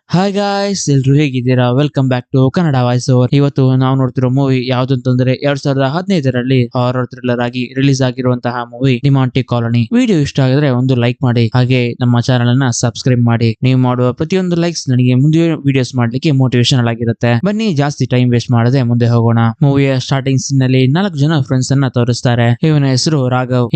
Hi guys, ಎಲ್ರು ಹೇಗಿದ್ದೀರಾ? Welcome back to Kannada voice over. ಇವತ್ತು ನಾವು ನೋಡ್ತಿರೋ ಮೂವಿ ಯಾವ್ದು ಅಂತಂದ್ರೆ 2015ರಲ್ಲಿ ಹಾರರ್ ಥ್ರಿಲ್ಲರ್ ಆಗಿ ರಿಲೀಸ್ ಆಗಿರುವಂತಹ ಮೂವಿ ಡಿಮಾಂಟಿ ಕಾಲೋನಿ. ವಿಡಿಯೋ ಇಷ್ಟ ಆಗಿದ್ರೆ ಒಂದು ಲೈಕ್ ಮಾಡಿ, ಹಾಗೆ ನಮ್ಮ ಚಾನಲ್ ಅನ್ನ ಸಬ್ಸ್ಕ್ರೈಬ್ ಮಾಡಿ. ನೀವು ಮಾಡುವ ಪ್ರತಿಯೊಂದು ಲೈಕ್ಸ್ ನನಗೆ ಮುಂದೆ ವಿಡಿಯೋಸ್ ಮಾಡ್ಲಿಕ್ಕೆ ಮೋಟಿವೇಶನ್ ಆಗಿರುತ್ತೆ. ಬನ್ನಿ ಜಾಸ್ತಿ ಟೈಮ್ ವೇಸ್ಟ್ ಮಾಡದೆ ಮುಂದೆ ಹೋಗೋಣ. ಮೂವಿಯ ಸ್ಟಾರ್ಟಿಂಗ್ ಸೀನ್ ನಲ್ಲಿ 4 ಜನ ಫ್ರೆಂಡ್ಸ್ ಅನ್ನ ತೋರಿಸ್ತಾರೆ. ಇವನ ಹೆಸರು ರಾಘವ್.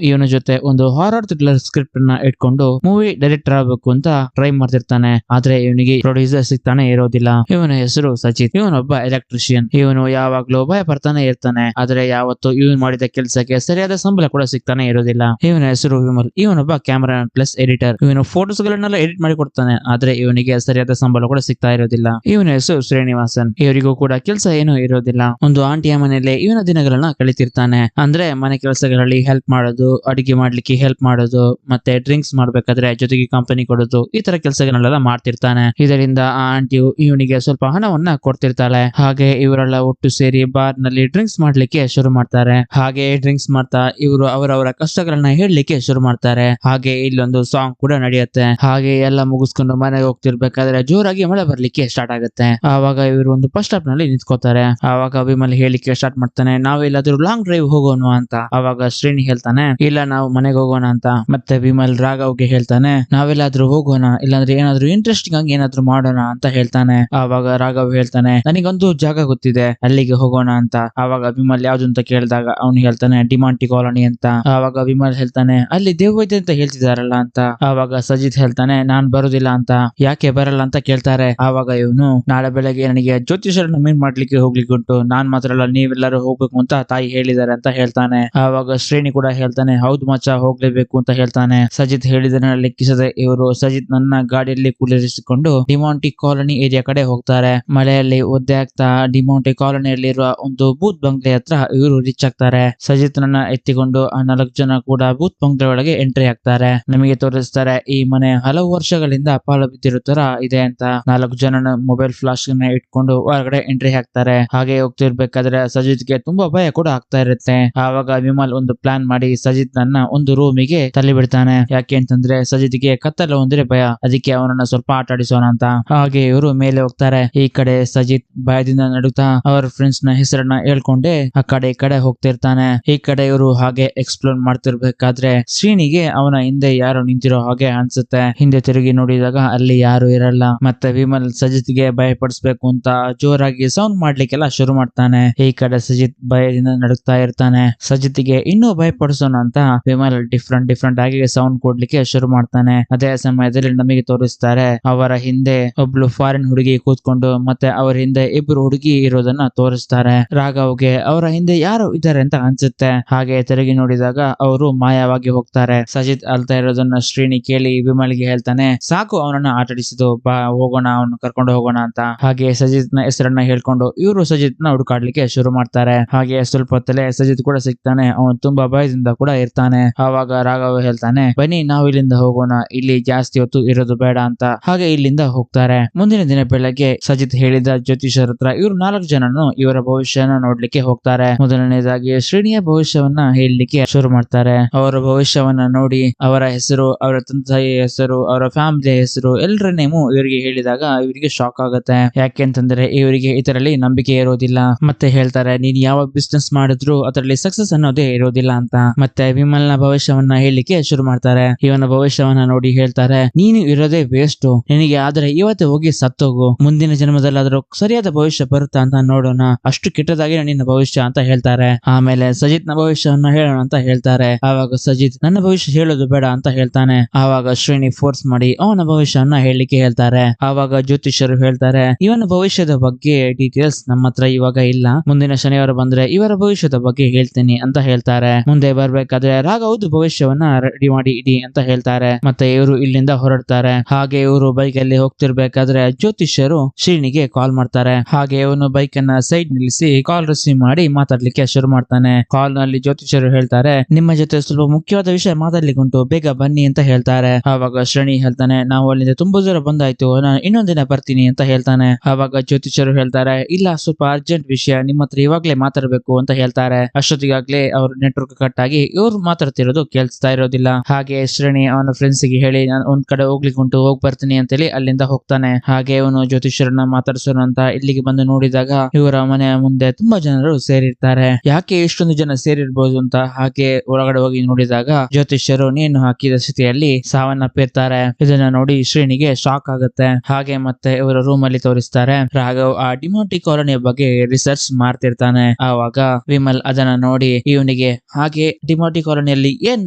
ಇವನ ಜೊತೆ ಒಂದು ಹಾರರ್ ಥ್ರಿಲ್ಲರ್ ಸ್ಕ್ರಿಪ್ಟ್ ಅನ್ನ ಇಟ್ಕೊಂಡು ಮೂವಿ ಡೈರೆಕ್ಟರ್ ಆಗಬೇಕು ಅಂತ ಟ್ರೈ ಮಾಡ್ತಿರ್ತಾನೆ. ಆದ್ರೆ ಇವನಿಗೆ ಪ್ರೊಡ್ಯೂಸರ್ ಸಿಗ್ತಾನೆ ಇರೋದಿಲ್ಲ. ಇವನ ಹೆಸರು ಸಜಿತ್. ಇವನೊಬ್ಬ ಎಲೆಕ್ಟ್ರಿಷಿಯನ್. ಇವನು ಯಾವಾಗ್ಲೂ ಭಯ ಪಡ್ತಾನೆ ಇರ್ತಾನೆ. ಆದ್ರೆ ಯಾವತ್ತು ಇವನು ಮಾಡಿದ ಕೆಲಸಕ್ಕೆ ಸರಿಯಾದ ಸಂಬಳ ಕೂಡ ಸಿಗ್ತಾನೆ ಇರೋದಿಲ್ಲ. ಇವನ ಹೆಸರು ವಿಮಲ್. ಇವನೊಬ್ಬ ಕ್ಯಾಮರಾ ಪ್ಲಸ್ ಎಡಿಟರ್. ಇವನು ಫೋಟೋಸ್ ಗಳನ್ನೆಲ್ಲ ಎಡಿಟ್ ಮಾಡಿ ಕೊಡ್ತಾನೆ. ಆದ್ರೆ ಇವನಿಗೆ ಸರಿಯಾದ ಸಂಬಳ ಕೂಡ ಸಿಗ್ತಾ ಇರೋದಿಲ್ಲ. ಇವನ ಹೆಸರು ಶ್ರೀನಿವಾಸನ್. ಇವರಿಗೂ ಕೂಡ ಕೆಲಸ ಏನೂ ಇರೋದಿಲ್ಲ. ಒಂದು ಆಂಟಿಯ ಮನೆಯಲ್ಲಿ ಇವನ ದಿನಗಳನ್ನ ಕಳಿತಿರ್ತಾನೆ. ಅಂದ್ರೆ ಮನೆ ಕೆಲಸಗಳಲ್ಲಿ ಹೆಲ್ಪ್ ಮಾಡೋದು, ಅಡಿಗೆ ಮಾಡ್ಲಿಕ್ಕೆ ಹೆಲ್ಪ್ ಮಾಡೋದು, ಮತ್ತೆ ಡ್ರಿಂಕ್ಸ್ ಮಾಡ್ಬೇಕಾದ್ರೆ ಜೊತೆಗೆ ಕಂಪನಿ ಕೊಡೋದು, ಈ ತರ ಕೆಲಸಗಳನ್ನೆಲ್ಲ ಮಾಡ್ತಿರ್ತಾನೆ. ಇದರಿಂದ ಆ ಆಂಟಿಯು ಇವನಿಗೆ ಸ್ವಲ್ಪ ಹಣವನ್ನ ಕೊಡ್ತಿರ್ತಾಳೆ. ಹಾಗೆ ಇವರೆಲ್ಲ ಒಟ್ಟು ಸೇರಿ ಬಾರ್ ನಲ್ಲಿ ಡ್ರಿಂಕ್ಸ್ ಮಾಡ್ಲಿಕ್ಕೆ ಶುರು ಮಾಡ್ತಾರೆ. ಹಾಗೆ ಡ್ರಿಂಕ್ಸ್ ಮಾಡ್ತಾ ಇವರು ಅವರವರ ಕಷ್ಟಗಳನ್ನ ಹೇಳಲಿಕ್ಕೆ ಶುರು ಮಾಡ್ತಾರೆ. ಹಾಗೆ ಇಲ್ಲೊಂದು ಸಾಂಗ್ ಕೂಡ ನಡೆಯುತ್ತೆ. ಹಾಗೆ ಎಲ್ಲ ಮುಗಿಸ್ಕೊಂಡು ಮನೆಗೆ ಹೋಗ್ತಿರ್ಬೇಕಾದ್ರೆ ಜೋರಾಗಿ ಮಳೆ ಬರ್ಲಿಕ್ಕೆ ಸ್ಟಾರ್ಟ್ ಆಗುತ್ತೆ. ಆವಾಗ ಇವರು ಒಂದು ಬಸ್ ಸ್ಟಾಪ್ ನಲ್ಲಿ ನಿಂತ್ಕೋತಾರೆ. ಆವಾಗ ವಿಮಲ್ ಹೇಳಿಕ್ಕೆ ಸ್ಟಾರ್ಟ್ ಮಾಡ್ತಾನೆ, ನಾವೆಲ್ಲಾದ್ರೂ ಲಾಂಗ್ ಡ್ರೈವ್ ಹೋಗೋಣ ಅಂತ. ಆವಾಗ ಶ್ರೇಣಿ ಹೇಳ್ತಾನೆ, ಇಲ್ಲ ನಾವು ಮನೆಗೆ ಹೋಗೋಣ ಅಂತ. ಮತ್ತೆ ವಿಮಲ್ ರಾಘವ್ಗೆ ಹೇಳ್ತಾನೆ, ನಾವೆಲ್ಲಾದ್ರೂ ಹೋಗೋಣ, ಇಲ್ಲಾಂದ್ರೆ ಏನಾದ್ರೂ ಇಂಟ್ರೆಸ್ಟಿಂಗ್ ಆಗಿ ಏನಾದ್ರೂ ಮಾಡೋಣ ಅಂತ ಹೇಳ್ತಾನೆ. ಆವಾಗ ರಾಘವ್ ಹೇಳ್ತಾನೆ, ನನಗೊಂದು ಜಾಗ ಗೊತ್ತಿದೆ, ಅಲ್ಲಿಗೆ ಹೋಗೋಣ ಅಂತ. ಆವಾಗ ವಿಮಲ್ ಯಾವ್ದು ಅಂತ ಕೇಳಿದಾಗ ಅವನು ಹೇಳ್ತಾನೆ ಡಿಮಾಂಟಿ ಕಾಲೋನಿ ಅಂತ. ಆವಾಗ ವಿಮಲ್ ಹೇಳ್ತಾನೆ, ಅಲ್ಲಿ ದೇವವೈದ್ಯ ಅಂತ ಹೇಳ್ತಿದಾರಲ್ಲ ಅಂತ. ಆವಾಗ ಸಜಿತ್ ಹೇಳ್ತಾನೆ, ನಾನ್ ಬರುದಿಲ್ಲ ಅಂತ. ಯಾಕೆ ಬರಲ್ಲ ಅಂತ ಕೇಳ್ತಾರೆ. ಆವಾಗ ಇವನು, ನಾಳೆ ಬೆಳಗ್ಗೆ ನನಗೆ ಜ್ಯೋತಿಷರನ್ನ ಮೀನ್ ಮಾಡ್ಲಿಕ್ಕೆ ಹೋಗ್ಲಿಕ್ಕೆ ಉಂಟು, ನಾನ್ ಮಾತ್ರ ಅಲ್ಲ ನೀವೆಲ್ಲರೂ ಹೋಗ್ಬೇಕು ಅಂತ ತಾಯಿ ಹೇಳಿದಾರೆ ಅಂತ ಹೇಳ್ತಾನೆ. ಆವಾಗ ಶ್ರೇಣಿ ಕೂಡ ಹೇಳ್ತಾನೆ, ಹೌದು ಮಚ್ಚ ಹೋಗ್ಲೇಬೇಕು ಅಂತ ಹೇಳ್ತಾನೆ. ಸಜಿತ್ ಹೇಳಿದನ್ನ ಲೆಕ್ಕಿಸದೆ ಇವರು ಸಜಿತ್ ನನ್ನ ಗಾಡಿಯಲ್ಲಿ ಕುಳ್ಳಿರಿಸಿಕೊಂಡು ಡಿಮಾಂಟಿ ಕಾಲೋನಿ ಏರಿಯಾ ಕಡೆ ಹೋಗ್ತಾರೆ. ಮಳೆಯಲ್ಲಿ ಒದ್ದೆ ಆಗ್ತಾ ಡಿಮಾಂಟಿ ಕಾಲೋನಿಯಲ್ಲಿರುವ ಒಂದು ಬೂತ್ ಬಂಗ್ಲೆ ಹತ್ರ ಇವರು ರೀಚ್ ಆಗ್ತಾರೆ. ಸಜಿತ್ ನನ್ನ ಎತ್ತಿಕೊಂಡು ಆ 4 ಜನ ಕೂಡ ಬೂತ್ ಬಂಗ್ಲೆ ಒಳಗೆ ಎಂಟ್ರಿ ಆಗ್ತಾರೆ. ನಮಗೆ ತೋರಿಸ್ತಾರೆ ಈ ಮನೆ ಹಲವು ವರ್ಷಗಳಿಂದ ಪಾಳು ಬಿದ್ದಿರೋ ತರ ಇದೆ ಅಂತ. 4 ಜನ ಮೊಬೈಲ್ ಫ್ಲಾಶ್ ಇಟ್ಕೊಂಡು ಹೊರಗಡೆ ಎಂಟ್ರಿ ಹಾಕ್ತಾರೆ. ಹಾಗೆ ಹೋಗ್ತಿರ್ಬೇಕಾದ್ರೆ ಸಜಿತ್ಗೆ ತುಂಬಾ ಭಯ ಕೂಡ ಆಗ್ತಾ ಇರುತ್ತೆ. ಆವಾಗ ವಿಮಲ್ ಒಂದು ಪ್ಲಾನ್ ಮಾಡಿ ಸಜಿತ್ ನನ್ನ ಒಂದು ರೂಮಿಗೆ ತಳ್ಳಿ ಬಿಡ್ತಾನೆ. ಯಾಕೆ ಅಂತಂದ್ರೆ ಸಜಿತ್ಗೆ ಕತ್ತಲು ಅಂದ್ರೆ ಭಯ, ಅದಕ್ಕೆ ಅವನನ್ನ ಸ್ವಲ್ಪ ಆಟ ಆಡಿಸೋಣ ಅಂತ. ಹಾಗೆ ಇವರು ಮೇಲೆ ಹೋಗ್ತಾರೆ. ಈ ಕಡೆ ಸಜಿತ್ ಭಯದಿಂದ ನಡುತ್ತಾ ಅವರ ಫ್ರೆಂಡ್ಸ್ ನ ಹೆಸರನ್ನ ಹೇಳ್ಕೊಂಡೆ ಆ ಕಡೆ ಈ ಕಡೆ ಹೋಗ್ತಿರ್ತಾನೆ. ಈ ಕಡೆ ಇವರು ಹಾಗೆ ಎಕ್ಸ್ಪ್ಲೋರ್ ಮಾಡ್ತಿರ್ಬೇಕಾದ್ರೆ ಶ್ರೀನಿಗೆ ಅವನ ಹಿಂದೆ ಯಾರು ನಿಂತಿರೋ ಹಾಗೆ ಅನ್ಸುತ್ತೆ. ಹಿಂದೆ ತಿರುಗಿ ನೋಡಿದಾಗ ಅಲ್ಲಿ ಯಾರು ಇರಲ್ಲ. ಮತ್ತೆ ವಿಮಲ್ ಸಜಿತ್ಗೆ ಭಯ ಪಡಿಸ್ಬೇಕು ಅಂತ ಜೋರಾಗಿ ಸೌಂಡ್ ಮಾಡ್ಲಿಕ್ಕೆಲ್ಲ ಶುರು ಮಾಡ್ತಾನೆ. ಈ ಕಡೆ ಸಜಿತ್ ಭಯದಿಂದ ನಡುತ್ತಾ ಇರ್ತಾನೆ. ಸಜಿತ್ಗೆ ಇನ್ನೂ ಭಯ ಪಡಿಸೋಣ ಅಂತ ವಿಮಲ್ ಡಿಫ್ರೆಂಟ್ ಆಗಿ ಸೌಂಡ್ ಕೊಡ್ಲಿಕ್ಕೆ ಶುರು ಮಾಡ್ತಾನೆ. ಅದೇ ಸಮಯದಲ್ಲಿ ನಮಗೆ ತೋರಿಸ್ತಾರೆ ಅವರ ಹಿಂದೆ ಒಬ್ಳು ಫಾರಿನ್ ಹುಡುಗಿ ಕೂತ್ಕೊಂಡು ಮತ್ತೆ ಅವರ ಹಿಂದೆ 2 ಹುಡುಗಿ ಇರೋದನ್ನ ತೋರಿಸ್ತಾರೆ. ರಾಘವ್ಗೆ ಅವರ ಹಿಂದೆ ಯಾರು ಇದ್ದಾರೆ ಅಂತ ಅನ್ಸುತ್ತೆ. ಹಾಗೆ ತಿರುಗಿ ನೋಡಿದಾಗ ಅವರು ಮಾಯವಾಗಿ ಹೋಗ್ತಾರೆ. ಸಜಿತ್ ಅಳ್ತಾ ಇರೋದನ್ನ ಶ್ರೀನಿ ಕೇಳಿ ವಿಮಲ್ಗೆ ಹೇಳ್ತಾನೆ, ಸಾಕು ಅವನನ್ನ ಆಟಾಡಿಸಿದ್ದು, ಬಾ ಹೋಗೋಣ, ಅವನು ಕರ್ಕೊಂಡು ಹೋಗೋಣ ಅಂತ. ಹಾಗೆ ಸಜಿತ್ ನ ಹೆಸರನ್ನ ಹೇಳ್ಕೊಂಡು ಇವರು ಸಜಿತ್ ನ ಹುಡುಕಾಡ್ಲಿಕ್ಕೆ ಶುರು ಮಾಡ್ತಾರೆ. ಹಾಗೆ ಸ್ವಲ್ಪ ಹೊತ್ತಲ್ಲೇ ಸಜಿತ್ ಕೂಡ ಸಿಗ್ತಾನೆ. ಅವನು ತುಂಬಾ ಭಯದಿಂದ ಕೂಡ ಇರ್ತಾನೆ. ಆವಾಗ ರಾಘವ್ ಹೇಳ್ತಾನೆ, ಬನ್ನಿ ನಾವು ಇಲ್ಲಿಂದ ಹೋಗೋಣ, ಇಲ್ಲಿ ಜಾಸ್ತಿ ಹೊತ್ತು ಇರೋದು ಬೇಡ ಅಂತ. ಹಾಗೆ ಇಲ್ಲಿಂದ ಹೋಗ್ತಾರೆ. ಮುಂದಿನ ದಿನ ಬೆಳಗ್ಗೆ ಸಜಿತ್ ಹೇಳಿದ ಜ್ಯೋತಿಷರ ಹತ್ರ ಇವರು 4 ಜನನು ಇವರ ಭವಿಷ್ಯನ ನೋಡ್ಲಿಕ್ಕೆ ಹೋಗ್ತಾರೆ. ಮೊದಲನೇದಾಗಿ ಶ್ರೇಣಿಯ ಭವಿಷ್ಯವನ್ನ ಹೇಳಲಿಕ್ಕೆ ಶುರು ಮಾಡ್ತಾರೆ. ಅವರ ಭವಿಷ್ಯವನ್ನ ನೋಡಿ ಅವರ ಹೆಸರು, ಅವರ ತಂದೆಯ ಹೆಸರು, ಅವರ ಫ್ಯಾಮಿಲಿಯ ಹೆಸರು, ಎಲ್ಲರ ನೇಮು ಇವರಿಗೆ ಹೇಳಿದಾಗ ಇವರಿಗೆ ಶಾಕ್ ಆಗುತ್ತೆ. ಯಾಕೆಂತಂದ್ರೆ ಇವರಿಗೆ ಇದರಲ್ಲಿ ನಂಬಿಕೆ ಇರೋದಿಲ್ಲ. ಮತ್ತೆ ಹೇಳ್ತಾರೆ, ನೀನ್ ಯಾವ ಬಿಸ್ನೆಸ್ ಮಾಡಿದ್ರು ಅದರಲ್ಲಿ ಸಕ್ಸಸ್ ಅನ್ನೋದೇ ಇರೋದಿಲ್ಲ ಅಂತ. ಮತ್ತೆ ವಿಮಲ್ ನ ಭವಿಷ್ಯವನ್ನ ಹೇಳಲಿಕ್ಕೆ ಶುರು ಮಾಡ್ತಾರೆ. ಇವನ ಭವಿಷ್ಯವನ್ನ ನೋಡಿ ಹೇಳ್ತಾರೆ, ನೀನು ಇರೋದೇ ವೇಸ್ಟ್, ನಿನಗೆ ಆದ್ರೆ ಇವತ್ತು ಹೋಗಿ ಸತ್ತೋಗು, ಮುಂದಿನ ಜನ್ಮದಲ್ಲಾದ್ರೂ ಸರಿಯಾದ ಭವಿಷ್ಯ ಬರುತ್ತಾ ಅಂತ ನೋಡೋಣ, ಅಷ್ಟು ಕೆಟ್ಟದಾಗಿ ನಿನ್ನ ಭವಿಷ್ಯ ಅಂತ ಹೇಳ್ತಾರೆ. ಆಮೇಲೆ ಸಜಿತ್ ನ ಭವಿಷ್ಯವನ್ನ ಹೇಳೋಣ ಅಂತ ಹೇಳ್ತಾರೆ. ಆವಾಗ ಸಜಿತ್ ನನ್ನ ಭವಿಷ್ಯ ಹೇಳೋದು ಬೇಡ ಅಂತ ಹೇಳ್ತಾನೆ. ಆವಾಗ ಶ್ರೇಣಿ ಫೋರ್ಸ್ ಮಾಡಿ ಅವನ ಭವಿಷ್ಯವನ್ನ ಹೇಳಲಿಕ್ಕೆ ಹೇಳ್ತಾರೆ. ಆವಾಗ ಜ್ಯೋತಿಷರು ಹೇಳ್ತಾರೆ, ಇವನ ಭವಿಷ್ಯದ ಬಗ್ಗೆ ಡೀಟೇಲ್ಸ್ ನಮ್ಮ ಹತ್ರ ಇವಾಗ ಇಲ್ಲ, ಮುಂದಿನ ಶನಿವಾರ ಬಂದ್ರೆ ಇವರ ಭವಿಷ್ಯದ ಬಗ್ಗೆ ಹೇಳ್ತೀನಿ ಅಂತ ಹೇಳ್ತಾರೆ. ಮುಂದೆ ಬರ್ಬೇಕಾದ್ರೆ ರಾಘವ್ದು ಭವಿಷ್ಯವನ್ನ ರೆಡಿ ಮಾಡಿ ಇಡಿ ಅಂತ ಹೇಳ್ತಾರೆ. ಮತ್ತೆ ಇವರು ಇಲ್ಲಿಂದ ಹೊರಡ್ತಾರೆ. ಹಾಗೆ ಇವರು ಬೈಕ್ ಅಲ್ಲಿ ಹೋಗ್ತಿರ್ಬೇಕಾದ್ರೆ ಜ್ಯೋತಿಷ್ಯರು ಶ್ರೀನಿಗೆ ಕಾಲ್ ಮಾಡ್ತಾರೆ. ಹಾಗೆ ಅವನು ಬೈಕ್ ಅನ್ನ ಸೈಡ್ ನಿಲ್ಲಿಸಿ ಕಾಲ್ ರಿಸೀವ್ ಮಾಡಿ ಮಾತಾಡ್ಲಿಕ್ಕೆ ಶುರು ಮಾಡ್ತಾನೆ. ಕಾಲ್ ನಲ್ಲಿ ಜ್ಯೋತಿಷ್ಯರು ಹೇಳ್ತಾರೆ, ನಿಮ್ಮ ಜೊತೆ ಸ್ವಲ್ಪ ಮುಖ್ಯವಾದ ವಿಷಯ ಮಾತಾಡ್ಲಿಕ್ಕೆ ಉಂಟು, ಬೇಗ ಬನ್ನಿ ಅಂತ ಹೇಳ್ತಾರೆ. ಆವಾಗ ಶ್ರೇಣಿ ಹೇಳ್ತಾನೆ, ನಾವು ಅಲ್ಲಿಂದ ತುಂಬಾ ದೂರ ಬಂದಾಯ್ತು, ನಾನು ಇನ್ನೊಂದಿನ ಬರ್ತೀನಿ ಅಂತ ಹೇಳ್ತಾನೆ. ಆವಾಗ ಜ್ಯೋತಿಷ್ಯರು ಹೇಳ್ತಾರೆ, ಇಲ್ಲ ಸ್ವಲ್ಪ ಅರ್ಜೆಂಟ್ ವಿಷಯ, ನಿಮ್ಮ ಹತ್ರ ಇವಾಗ್ಲೇ ಮಾತಾಡ್ಬೇಕು ಅಂತ ಹೇಳ್ತಾರೆ. ಅಷ್ಟೊತ್ತಿಗಾಗ್ಲೇ ಅವ್ರ ನೆಟ್ವರ್ಕ್ ಕಟ್ ಆಗಿ ಇವ್ರು ಮಾತಾಡ್ತಿರೋದು ಕೇಳಿಸ್ತಾ ಇರೋದಿಲ್ಲ. ಹಾಗೆ ಶ್ರೇಣಿ ಅವನ ಫ್ರೆಂಡ್ಸ್ ಗೆ ಹೇಳಿ, ನಾನು ಒಂದ್ ಕಡೆ ಹೋಗ್ಲಿಕ್ಕೆ ಉಂಟು, ಹೋಗಿ ಬರ್ತೀನಿ ಅಂತ ಹೇಳಿ ಅಲ್ಲಿಂದ ಹೋಗ್ತಾನೆ. ಹಾಗೆ ಇವನು ಜ್ಯೋತಿಷ್ಯರನ್ನ ಮಾತಾಡ್ಸೋಣ ಅಂತ ಇಲ್ಲಿಗೆ ಬಂದು ನೋಡಿದಾಗ ಇವರ ಮನೆಯ ಮುಂದೆ ತುಂಬಾ ಜನರು ಸೇರಿರ್ತಾರೆ. ಯಾಕೆ ಇಷ್ಟೊಂದು ಜನ ಸೇರಿರ್ಬೋದು ಅಂತ ಹಾಗೆ ಒಳಗಡೆ ಹೋಗಿ ನೋಡಿದಾಗ ಜ್ಯೋತಿಷ್ಯರು ನೇಣು ಹಾಕಿದ ಸ್ಥಿತಿಯಲ್ಲಿ ಸಾವನ್ನಪ್ಪಿರ್ತಾರೆ. ಇದನ್ನ ನೋಡಿ ಶ್ರೀನಿಗೆ ಶಾಕ್ ಆಗುತ್ತೆ. ಹಾಗೆ ಮತ್ತೆ ಇವರು ರೂಮ್ ಅಲ್ಲಿ ತೋರಿಸ್ತಾರೆ. ರಾಘವ್ ಆ ಡಿಮೋಟಿ ಕಾಲೋನಿಯ ಬಗ್ಗೆ ರಿಸರ್ಚ್ ಮಾಡ್ತಿರ್ತಾನೆ. ಆವಾಗ ವಿಮಲ್ ಅದನ್ನ ನೋಡಿ ಇವನಿಗೆ ಹಾಗೆ ಡಿಮೋಟಿ ಕಾಲೋನಿಯಲ್ಲಿ ಏನ್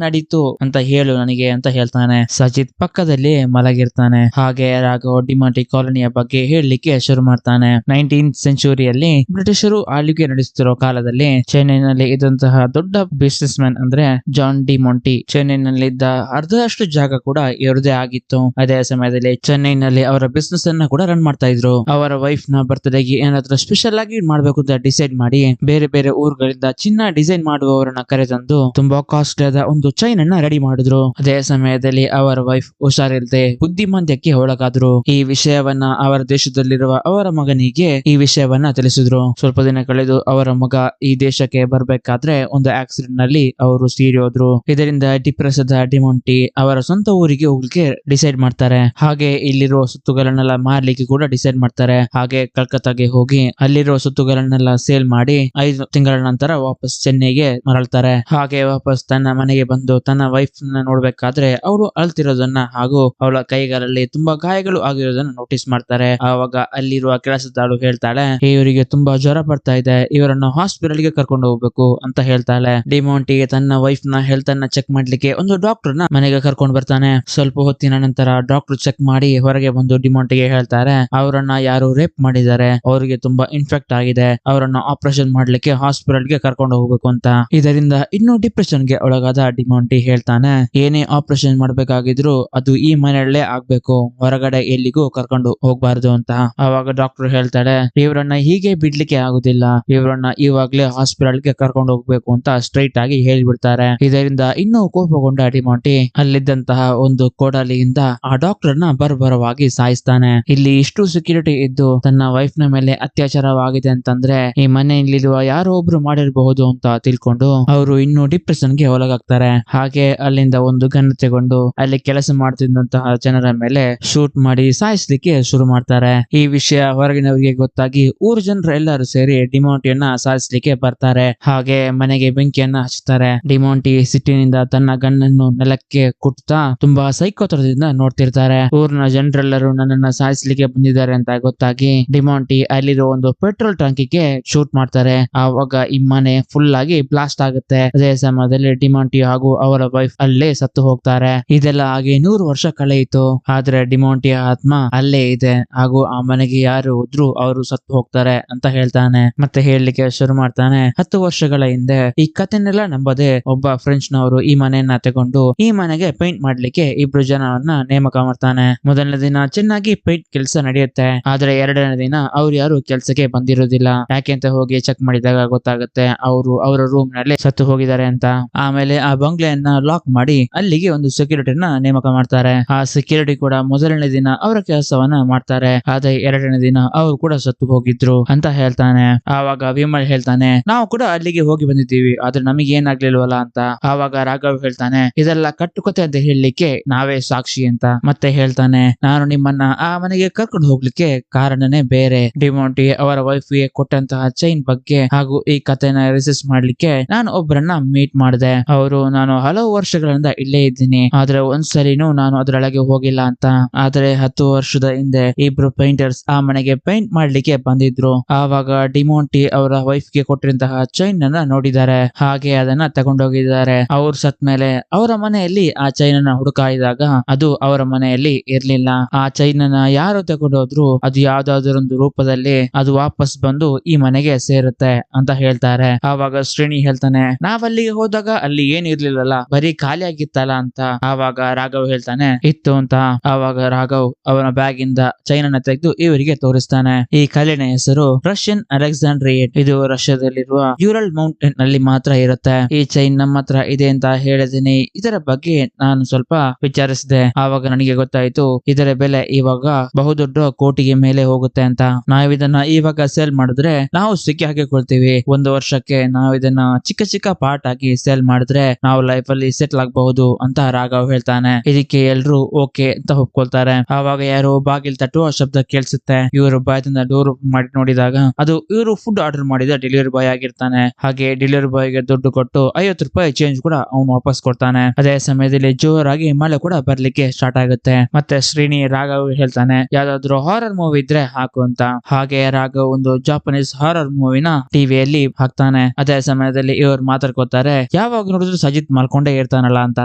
ನಡೀತು ಅಂತ ಹೇಳು ನನಗೆ ಅಂತ ಹೇಳ್ತಾನೆ. ಸಜಿತ್ ಪಕ್ಕದಲ್ಲಿ ಮಲಗಿರ್ತಾನೆ. ಹಾಗೆ ರಾಘವ್ ಡಿಮೋಟಿ ಕಾಲೋನಿಯ ಬಗ್ಗೆ ಹೇಳಲಿಕ್ಕೆ ಶುರು ಮಾಡ್ತಾನೆ. 19th ಸೆಂಚುರಿಯಲ್ಲಿ ಬ್ರಿಟಿಷರು ಆಳ್ವಿಕೆ ನಡೆಸುತ್ತಿರೋ ಕಾಲದಲ್ಲಿ ಚೆನ್ನೈನಲ್ಲಿ ಇದ್ದಂತಹ ದೊಡ್ಡ ಬಿಸಿನೆಸ್ ಮ್ಯಾನ್ ಅಂದ್ರೆ ಜಾನ್ ಡಿಮೋಂಟಿ ಚೆನ್ನೈನಲ್ಲಿದ್ದ ಅರ್ಧದಷ್ಟು ಜಾಗ ಕೂಡ ಇವ್ರದೇ ಆಗಿತ್ತು. ಅದೇ ಸಮಯದಲ್ಲಿ ಚೆನ್ನೈನಲ್ಲಿ ಅವರ ಬಿಸ್ನೆಸ್ ಅನ್ನ ಕೂಡ ರನ್ ಮಾಡ್ತಾ ಇದ್ರು. ಅವರ ವೈಫ್ ನ ಬರ್ತ್ಡೇಗೆ ಏನಾದ್ರೂ ಸ್ಪೆಷಲ್ ಆಗಿ ಮಾಡ್ಬೇಕು ಅಂತ ಡಿಸೈಡ್ ಮಾಡಿ ಬೇರೆ ಬೇರೆ ಊರುಗಳಿಂದ ಚಿನ್ನ ಡಿಸೈನ್ ಮಾಡುವವರನ್ನ ಕರೆತಂದು ತುಂಬಾ ಕಾಸ್ಟ್ಲಿ ಆದ ಒಂದು ಚೈನ್ ಅನ್ನ ರೆಡಿ ಮಾಡಿದ್ರು. ಅದೇ ಸಮಯದಲ್ಲಿ ಅವರ ವೈಫ್ ಹುಷಾರಿಲ್ಲದೆ ಬುದ್ಧಿಮಾಂದ್ಯಕ್ಕೆ ಒಳಗಾದ್ರು. ಈ ವಿಷಯವನ್ನ ಅವರ ದೇಶದಲ್ಲಿರುವ ಅವರ ಮಗನಿಗೆ ಈ ವಿಷಯವನ್ನ ತಿಳಿಸಿದ್ರು. ಸ್ವಲ್ಪ ದಿನ ಕಳೆದು ಅವರ ಮಗ ಈ ದೇಶಕ್ಕೆ ಬರ್ಬೇಕಾದ್ರೆ ಒಂದು ಆಕ್ಸಿಡೆಂಟ್ ನಲ್ಲಿ ಅವರು ತೀರಿಹೋದ್ರು. ಇದರಿಂದ ಡಿಪ್ರೆಸ್ ಆದ ಡಿಮೋಂಟಿ ಅವರ ಸ್ವಂತ ಊರಿಗೆ ಹೋಗ್ಲಿಕ್ಕೆ ಡಿಸೈಡ್ ಮಾಡ್ತಾರೆ. ಹಾಗೆ ಇಲ್ಲಿರುವ ಸುತ್ತುಗಳನ್ನೆಲ್ಲ ಮಾರ್ಲಿಕ್ಕೆ ಕೂಡ ಡಿಸೈಡ್ ಮಾಡ್ತಾರೆ. ಹಾಗೆ ಕಲ್ಕತ್ತಾಗೆ ಹೋಗಿ ಅಲ್ಲಿರುವ ಸುತ್ತುಗಳನ್ನೆಲ್ಲ ಸೇಲ್ ಮಾಡಿ 5 ತಿಂಗಳ ನಂತರ ವಾಪಸ್ ಚೆನ್ನೈಗೆ ಮರಳ್ತಾರೆ. ಹಾಗೆ ವಾಪಸ್ ತನ್ನ ಮನೆಗೆ ಬಂದು ತನ್ನ ವೈಫ್ ನ ನೋಡ್ಬೇಕಾದ್ರೆ ಅವಳು ಅಳ್ತಿರೋದನ್ನ ಹಾಗೂ ಅವಳ ಕೈಗಳಲ್ಲಿ ತುಂಬಾ ಗಾಯಗಳು ಆಗಿರೋದನ್ನ ನೋಟಿಸ್ ಮಾಡ್ತಾರೆ. ಆವಾಗ ಅಲ್ಲಿರುವ ಕೆಲಸದಾಳು ಹೇಳ್ತಾಳೆ, ಇವರಿಗೆ ತುಂಬಾ ಜ್ವರ ಬರ್ತಾ ಇದೆ, ಇವರನ್ನು ಹಾಸ್ಪಿಟಲ್ ಗೆ ಕರ್ಕೊಂಡು ಹೋಗ್ಬೇಕು ಅಂತ ಹೇಳ್ತಾಳೆ. ಡಿಮೋಂಟಿ ತನ್ನ ವೈಫ್ ನ ಹೆಲ್ತ್ ಅನ್ನ ಚೆಕ್ ಮಾಡ್ಲಿಕ್ಕೆ ಒಂದು ಡಾಕ್ಟರ್ ನ ಮನೆಗೆ ಕರ್ಕೊಂಡು ಬರ್ತಾನೆ. ಸ್ವಲ್ಪ ಹೊತ್ತಿನ ನಂತರ ಡಾಕ್ಟರ್ ಚೆಕ್ ಮಾಡಿ ಹೊರಗೆ ಬಂದು ಡಿಮೋಂಟಿಗೆ ಹೇಳ್ತಾರೆ, ಅವರನ್ನ ಯಾರು ರೇಪ್ ಮಾಡಿದ್ದಾರೆ, ಅವರಿಗೆ ತುಂಬಾ ಇನ್ಫೆಕ್ಟ್ ಆಗಿದೆ, ಅವರನ್ನ ಆಪರೇಷನ್ ಮಾಡ್ಲಿಕ್ಕೆ ಹಾಸ್ಪಿಟಲ್ ಗೆ ಕರ್ಕೊಂಡು ಹೋಗ್ಬೇಕು ಅಂತ. ಇದರಿಂದ ಇನ್ನೂ ಡಿಪ್ರೆಷನ್ ಗೆ ಒಳಗಾದ ಡಿಮೋಂಟಿ ಹೇಳ್ತಾನೆ, ಏನೇ ಆಪರೇಷನ್ ಮಾಡ್ಬೇಕಾಗಿದ್ರು ಅದು ಈ ಮನೆಯಲ್ಲೇ ಆಗ್ಬೇಕು, ಹೊರಗಡೆ ಎಲ್ಲಿಗೂ ಕರ್ಕೊಂಡು ಹೋಗ್ಬಾರ್ದು ಅಂತ. ಅವಾಗ ಡಾಕ್ಟರ್ ಹೇಳ್ತಾಳೆ, ಇವರನ್ನ ಹೀಗೆ ಬಿಡ್ಲಿಕ್ಕೆ ಆಗುದಿಲ್ಲ, ಇವರನ್ನ ಇವಾಗ್ಲೇ ಹಾಸ್ಪಿಟಲ್ ಗೆ ಕರ್ಕೊಂಡು ಹೋಗ್ಬೇಕು ಅಂತ ಸ್ಟ್ರೈಟ್ ಆಗಿ ಹೇಳ್ಬಿಡ್ತಾರೆ. ಇದರಿಂದ ಇನ್ನೂ ಕೋಪಗೊಂಡ ಡಿಮೋಂಟಿ ಅಲ್ಲಿದ್ದಂತಹ ಒಂದು ಕೋಡಲಿಯಿಂದ ಆ ಡಾಕ್ಟರ್ ನ ಬರ್ಬರವಾಗಿ ಸಾಯಿಸ್ತಾನೆ. ಇಲ್ಲಿ ಇಷ್ಟು ಸೆಕ್ಯೂರಿಟಿ ಇದ್ದು ತನ್ನ ವೈಫ್ ನ ಮೇಲೆ ಅತ್ಯಾಚಾರವಾಗಿದೆ ಅಂತಂದ್ರೆ ಈ ಮನೆಯಲ್ಲಿರುವ ಯಾರೋ ಒಬ್ರು ಮಾಡಿರಬಹುದು ಅಂತ ತಿಳ್ಕೊಂಡು ಅವರು ಇನ್ನೂ ಡಿಪ್ರೆಷನ್ ಗೆ ಒಳಗಾಗ್ತಾರೆ. ಹಾಗೆ ಅಲ್ಲಿಂದ ಒಂದು ಗನ್ ತಗೊಂಡು ಅಲ್ಲಿ ಕೆಲಸ ಮಾಡ್ತಿದ್ದಂತಹ ಜನರ ಮೇಲೆ ಶೂಟ್ ಮಾಡಿ ಸಾಯಿಸ್ಲಿಕ್ಕೆ ಶುರು ಮಾಡ್ತಾರೆ. ಈ ವಿಷಯ ಹೊರಗಿನವರಿಗೆ ಗೊತ್ತಾಗಿ ಊರು ಜನರು ಎಲ್ಲರೂ ಸೇರಿ ಡಿಮೋಂಟಿಯನ್ನ ಸಾಯಿಸ್ಲಿಕ್ಕೆ ಬರ್ತಾರೆ. ಹಾಗೆ ಮನೆಗೆ ಬೆಂಕಿಯನ್ನ ಹಚ್ತಾರೆ. ಡಿಮೋಂಟಿ ಸಿಟ್ಟಿನಿಂದ ತನ್ನ ಗನ್ನನ್ನು ನೆಲಕ್ಕೆ ಕುಟ್ತಾ ತುಂಬಾ ಸೈಕೋತರದಿಂದ ನೋಡ್ತಿರ್ತಾರೆ. ಊರಿನ ಜನರೆಲ್ಲರೂ ನನ್ನನ್ನ ಸಾಯಿಸ್ಲಿಕ್ಕೆ ಬಂದಿದ್ದಾರೆ ಅಂತ ಗೊತ್ತಾಗಿ ಡಿಮೋಂಟಿ ಅಲ್ಲಿರೋ ಒಂದು ಪೆಟ್ರೋಲ್ ಟ್ಯಾಂಕಿಗೆ ಶೂಟ್ ಮಾಡ್ತಾರೆ. ಆವಾಗ ಈ ಮನೆ ಫುಲ್ ಆಗಿ ಬ್ಲಾಸ್ಟ್ ಆಗುತ್ತೆ. ಅದೇ ಸಮಯದಲ್ಲಿ ಡಿಮೋಂಟಿ ಹಾಗೂ ಅವರ ವೈಫ್ ಅಲ್ಲೇ ಸತ್ತು ಹೋಗ್ತಾರೆ. ಇದೆಲ್ಲ ಆಗಿ 100 ವರ್ಷ ಕಳೆಯಿತು. ಆದ್ರೆ ಡಿಮೋಂಟಿಯ ಆತ್ಮ ಅಲ್ಲೇ ಇದೆ ಹಾಗೂ ಆ ಮನೆಗೆ ಯಾರು ಹೋದ್ರು ಅವರು ಸತ್ತು ಹೋಗ್ತಾರೆ ಅಂತ ಹೇಳ್ತಾನೆ. ಮತ್ತೆ ಹೇಳಲಿಕ್ಕೆ ಶುರು ಮಾಡ್ತಾನೆ, 10 ವರ್ಷಗಳ ಹಿಂದೆ ಈ ಕಥೆನೆಲ್ಲ ನಂಬದೆ ಒಬ್ಬ ಫ್ರೆಂಚ್ ನವರು ಈ ಮನೆಯನ್ನ ತಗೊಂಡು ಈ ಮನೆಗೆ ಪೇಂಟ್ ಮಾಡ್ಲಿಕ್ಕೆ 2 ಜನವನ್ನ ನೇಮಕ ಮಾಡ್ತಾನೆ. ಮೊದಲನೇ ದಿನ ಚೆನ್ನಾಗಿ ಪೇಂಟ್ ಕೆಲಸ ನಡೆಯುತ್ತೆ. ಆದ್ರೆ 2ನೇ ದಿನ ಅವ್ರು ಯಾರು ಕೆಲ್ಸಕ್ಕೆ ಬಂದಿರೋದಿಲ್ಲ. ಯಾಕೆಂತ ಹೋಗಿ ಚೆಕ್ ಮಾಡಿದಾಗ ಗೊತ್ತಾಗುತ್ತೆ ಅವರು ಅವರ ರೂಮ್ ನಲ್ಲಿ ಸತ್ತು ಹೋಗಿದ್ದಾರೆ ಅಂತ. ಆಮೇಲೆ ಆ ಬಂಗ್ಲೆಯನ್ನ ಲಾಕ್ ಮಾಡಿ ಅಲ್ಲಿಗೆ ಒಂದು ಸೆಕ್ಯೂರಿಟಿನ ನೇಮಕ ಮಾಡ್ತಾರೆ. ಆ ಸೆಕ್ಯೂರಿಟಿ ಕೂಡ ಮೊದಲನೇ ದಿನ ಅವರ ಕೆಲಸವನ್ನ ಮಾಡ್ತಾರೆ. ಆದ್ರೆ 2ನೇ ದಿನ ಅವರು ಕೂಡ ಸತ್ತು ಹೋಗಿದ್ರು ಅಂತ ಹೇಳ್ತಾನೆ. ಆವಾಗ ವಿಮಲ್ ಹೇಳ್ತಾನೆ, ನಾವು ಕೂಡ ಅಲ್ಲಿಗೆ ಹೋಗಿ ಬಂದಿದ್ದೀವಿ, ಆದ್ರೆ ನಮಗೆ ಏನಾಗ್ಲಿಲ್ವಲ್ಲ ಅಂತ. ಆವಾಗ ರಾಘವ್ ಹೇಳ್ತಾನೆ, ಇದೆಲ್ಲ ಕಟ್ಟುಕತೆ ಅಂತ ಹೇಳಲಿಕ್ಕೆ ನಾವೇ ಸಾಕ್ಷಿ ಅಂತ. ಮತ್ತೆ ಹೇಳ್ತಾನೆ, ನಾನು ನಿಮ್ಮನ್ನ ಆ ಮನೆಗೆ ಕರ್ಕೊಂಡು ಹೋಗ್ಲಿಕ್ಕೆ ಕಾರಣನೇ ಬೇರೆ. ಡಿಮೋಂಟಿ ಅವರ ವೈಫ್ ಗೆ ಕೊಟ್ಟಂತಹ ಚೈನ್ ಬಗ್ಗೆ ಹಾಗೂ ಈ ಕಥೆನ ರಿಸರ್ಚ್ ಮಾಡ್ಲಿಕ್ಕೆ ನಾನು ಒಬ್ಬರನ್ನ ಮೀಟ್ ಮಾಡಿದೆ. ಅವರು ನಾನು ಹಲವು ವರ್ಷಗಳಿಂದ ಇಲ್ಲೇ ಇದ್ದೀನಿ, ಆದ್ರೆ ಒಂದ್ಸಲಿನೂ ನಾನು ಅದರೊಳಗೆ ಹೋಗಿಲ್ಲ ಅಂತ. ಆದ್ರೆ 10 ವರ್ಷದ ಹಿಂದೆ 2 ಪೇಂಟರ್ಸ್ ಆ ಮನೆಗೆ ಪೇಂಟ್ ಮಾಡ್ಲಿಕ್ಕೆ ಬಂದಿದ್ರು. ಆವಾಗ ಡಿಮೋಂಟಿ ಅವರ ವೈಫ್ ಗೆ ಕೊಟ್ಟಿರಂತಹ ಚೈನ್ ಅನ್ನ ನೋಡಿದ್ದಾರೆ. ಹಾಗೆ ಅದನ್ನ ತಗೊಂಡೋಗಿದ್ದಾರೆ. ಅವ್ರು ಸತ್ ಮೇಲೆ ಅವರ ಮನೆಯಲ್ಲಿ ಆ ಚೈನ್ ಅನ್ನ ಹುಡುಕಾಡಿದಾಗ ಅದು ಅವರ ಮನೆಯಲ್ಲಿ ಇರ್ಲಿಲ್ಲ. ಆ ಚೈನ್ ಅನ್ನ ಯಾರು ತಗೊಂಡೋದ್ರು ಅದು ಯಾವ್ದಾದ್ರೊಂದು ರೂಪದಲ್ಲಿ ಅದು ವಾಪಸ್ ಬಂದು ಈ ಮನೆಗೆ ಸೇರುತ್ತೆ ಅಂತ ಹೇಳ್ತಾರೆ. ಆವಾಗ ಶ್ರೇಣಿ ಹೇಳ್ತಾನೆ, ನಾವಲ್ಲಿಗೆ ಹೋದಾಗ ಅಲ್ಲಿ ಏನ್ ಇರ್ಲಿಲ್ಲಲ್ಲ, ಬರೀ ಖಾಲಿ ಆಗಿತ್ತಲ್ಲ ಅಂತ. ಆವಾಗ ರಾಘವ್ ಹೇಳ್ತಾನೆ, ಇತ್ತು ಅಂತ. ಆವಾಗ ರಾಘವ್ ಅವನ ಬ್ಯಾಗ್ ಇಂದ ಚೈನ್ ಅನ್ನ ತೆಗೆದು ಇವರಿಗೆ ತೋರಿಸ್ತಾನೆ. ಈ ಕಲ್ಲಿನ ಹೆಸರು ರಷ್ಯನ್ ಅಲೆಕ್ಸಾಂಡ್ರಿಯೇಟ್. ಇದು ರಷ್ಯಾದಲ್ಲಿರುವ ಯೂರಲ್ ಮೌಂಟೇನ್ ನಲ್ಲಿ ಮಾತ್ರ ಇರುತ್ತೆ. ಈ ಚೈನ್ ನಮ್ಮ ಹತ್ರ ಇದೆ ಅಂತ ಹೇಳಿದೀನಿ. ಇದರ ಬಗ್ಗೆ ನಾನು ಸ್ವಲ್ಪ ವಿಚಾರಿಸಿದೆ. ಆವಾಗ ನನಗೆ ಗೊತ್ತಾಯ್ತು ಇದರ ಬೆಲೆ ಇವಾಗ ಬಹುದೊಡ್ಡ ಕೋಟಿಗೆ ಮೇಲೆ ಹೋಗುತ್ತೆ ಅಂತ. ನಾವಿದನ್ನ ಇವಾಗ ಸೇಲ್ ಮಾಡಿದ್ರೆ ನಾವು ಸಿಕ್ಕಿ ಹಾಕಿಕೊಳ್ತೀವಿ. 1 ವರ್ಷಕ್ಕೆ ನಾವು ಇದನ್ನ ಚಿಕ್ಕ ಚಿಕ್ಕ ಪಾರ್ಟ್ ಆಗಿ ಸೇಲ್ ಮಾಡಿದ್ರೆ ನಾವು ಲೈಫ್ ಅಲ್ಲಿ ಸೆಟ್ಲ್ ಆಗಬಹುದು ಅಂತ ರಾಘವ್ ಹೇಳ್ತಾನೆ. ಇದಕ್ಕೆ ಎಲ್ರು ಓಕೆ ಅಂತ ಒಪ್ಕೊಳ್ತಾರೆ. ಆವಾಗ ಯಾರೋ ಬಾಗಿಲ್ ತಟ್ಟುವ ಶಬ್ದ ಕೇಳಿಸುತ್ತೆ. ಇವರು ಬಾಯದಿಂದ ಡೋರ್ ಮಾಡಿ ನೋಡಿದಾಗ ಅದು ಇವರು ಫುಡ್ ಆರ್ಡರ್ ಮಾಡಿದ ಡೆಲಿವರಿ ಬಾಯ್ ಆಗಿರ್ತಾನೆ. ಹಾಗೆ ಡೆಲಿವರಿ ಬಾಯ್ ಗೆ ದುಡ್ಡು ಕೊಟ್ಟು 50 ರೂಪಾಯಿ ಚೇಂಜ್ ಕೂಡ ಅವನು ವಾಪಸ್ ಕೊಡ್ತಾನೆ. ಅದೇ ಸಮಯದಲ್ಲಿ ಜೋರಾಗಿ ಮಳೆ ಕೂಡ ಬರ್ಲಿಕ್ಕೆ ಸ್ಟಾರ್ಟ್ ಆಗುತ್ತೆ. ಮತ್ತೆ ಶ್ರೀನಿ ರಾಘವ್ ಹೇಳ್ತಾನೆ ಯಾವ್ದಾದ್ರು ಹಾರರ್ ಮೂವಿ ಇದ್ರೆ ಹಾಕು ಅಂತ. ಹಾಗೆ ರಾಘವ್ ಒಂದು ಜಾಪನೀಸ್ ಹಾರರ್ ಮೂವಿನ ಟಿವಿಯಲ್ಲಿ ಹಾಕ್ತಾನೆ. ಅದೇ ಸಮಯದಲ್ಲಿ ಇವ್ರು ಮಾತಾಡ್ಕೋತಾರೆ ಯಾವಾಗ ನೋಡಿದ್ರು ಸಜಿತ್ ಮಲ್ಕೊಂಡೇ ಇರ್ತಾನಲ್ಲ ಅಂತ.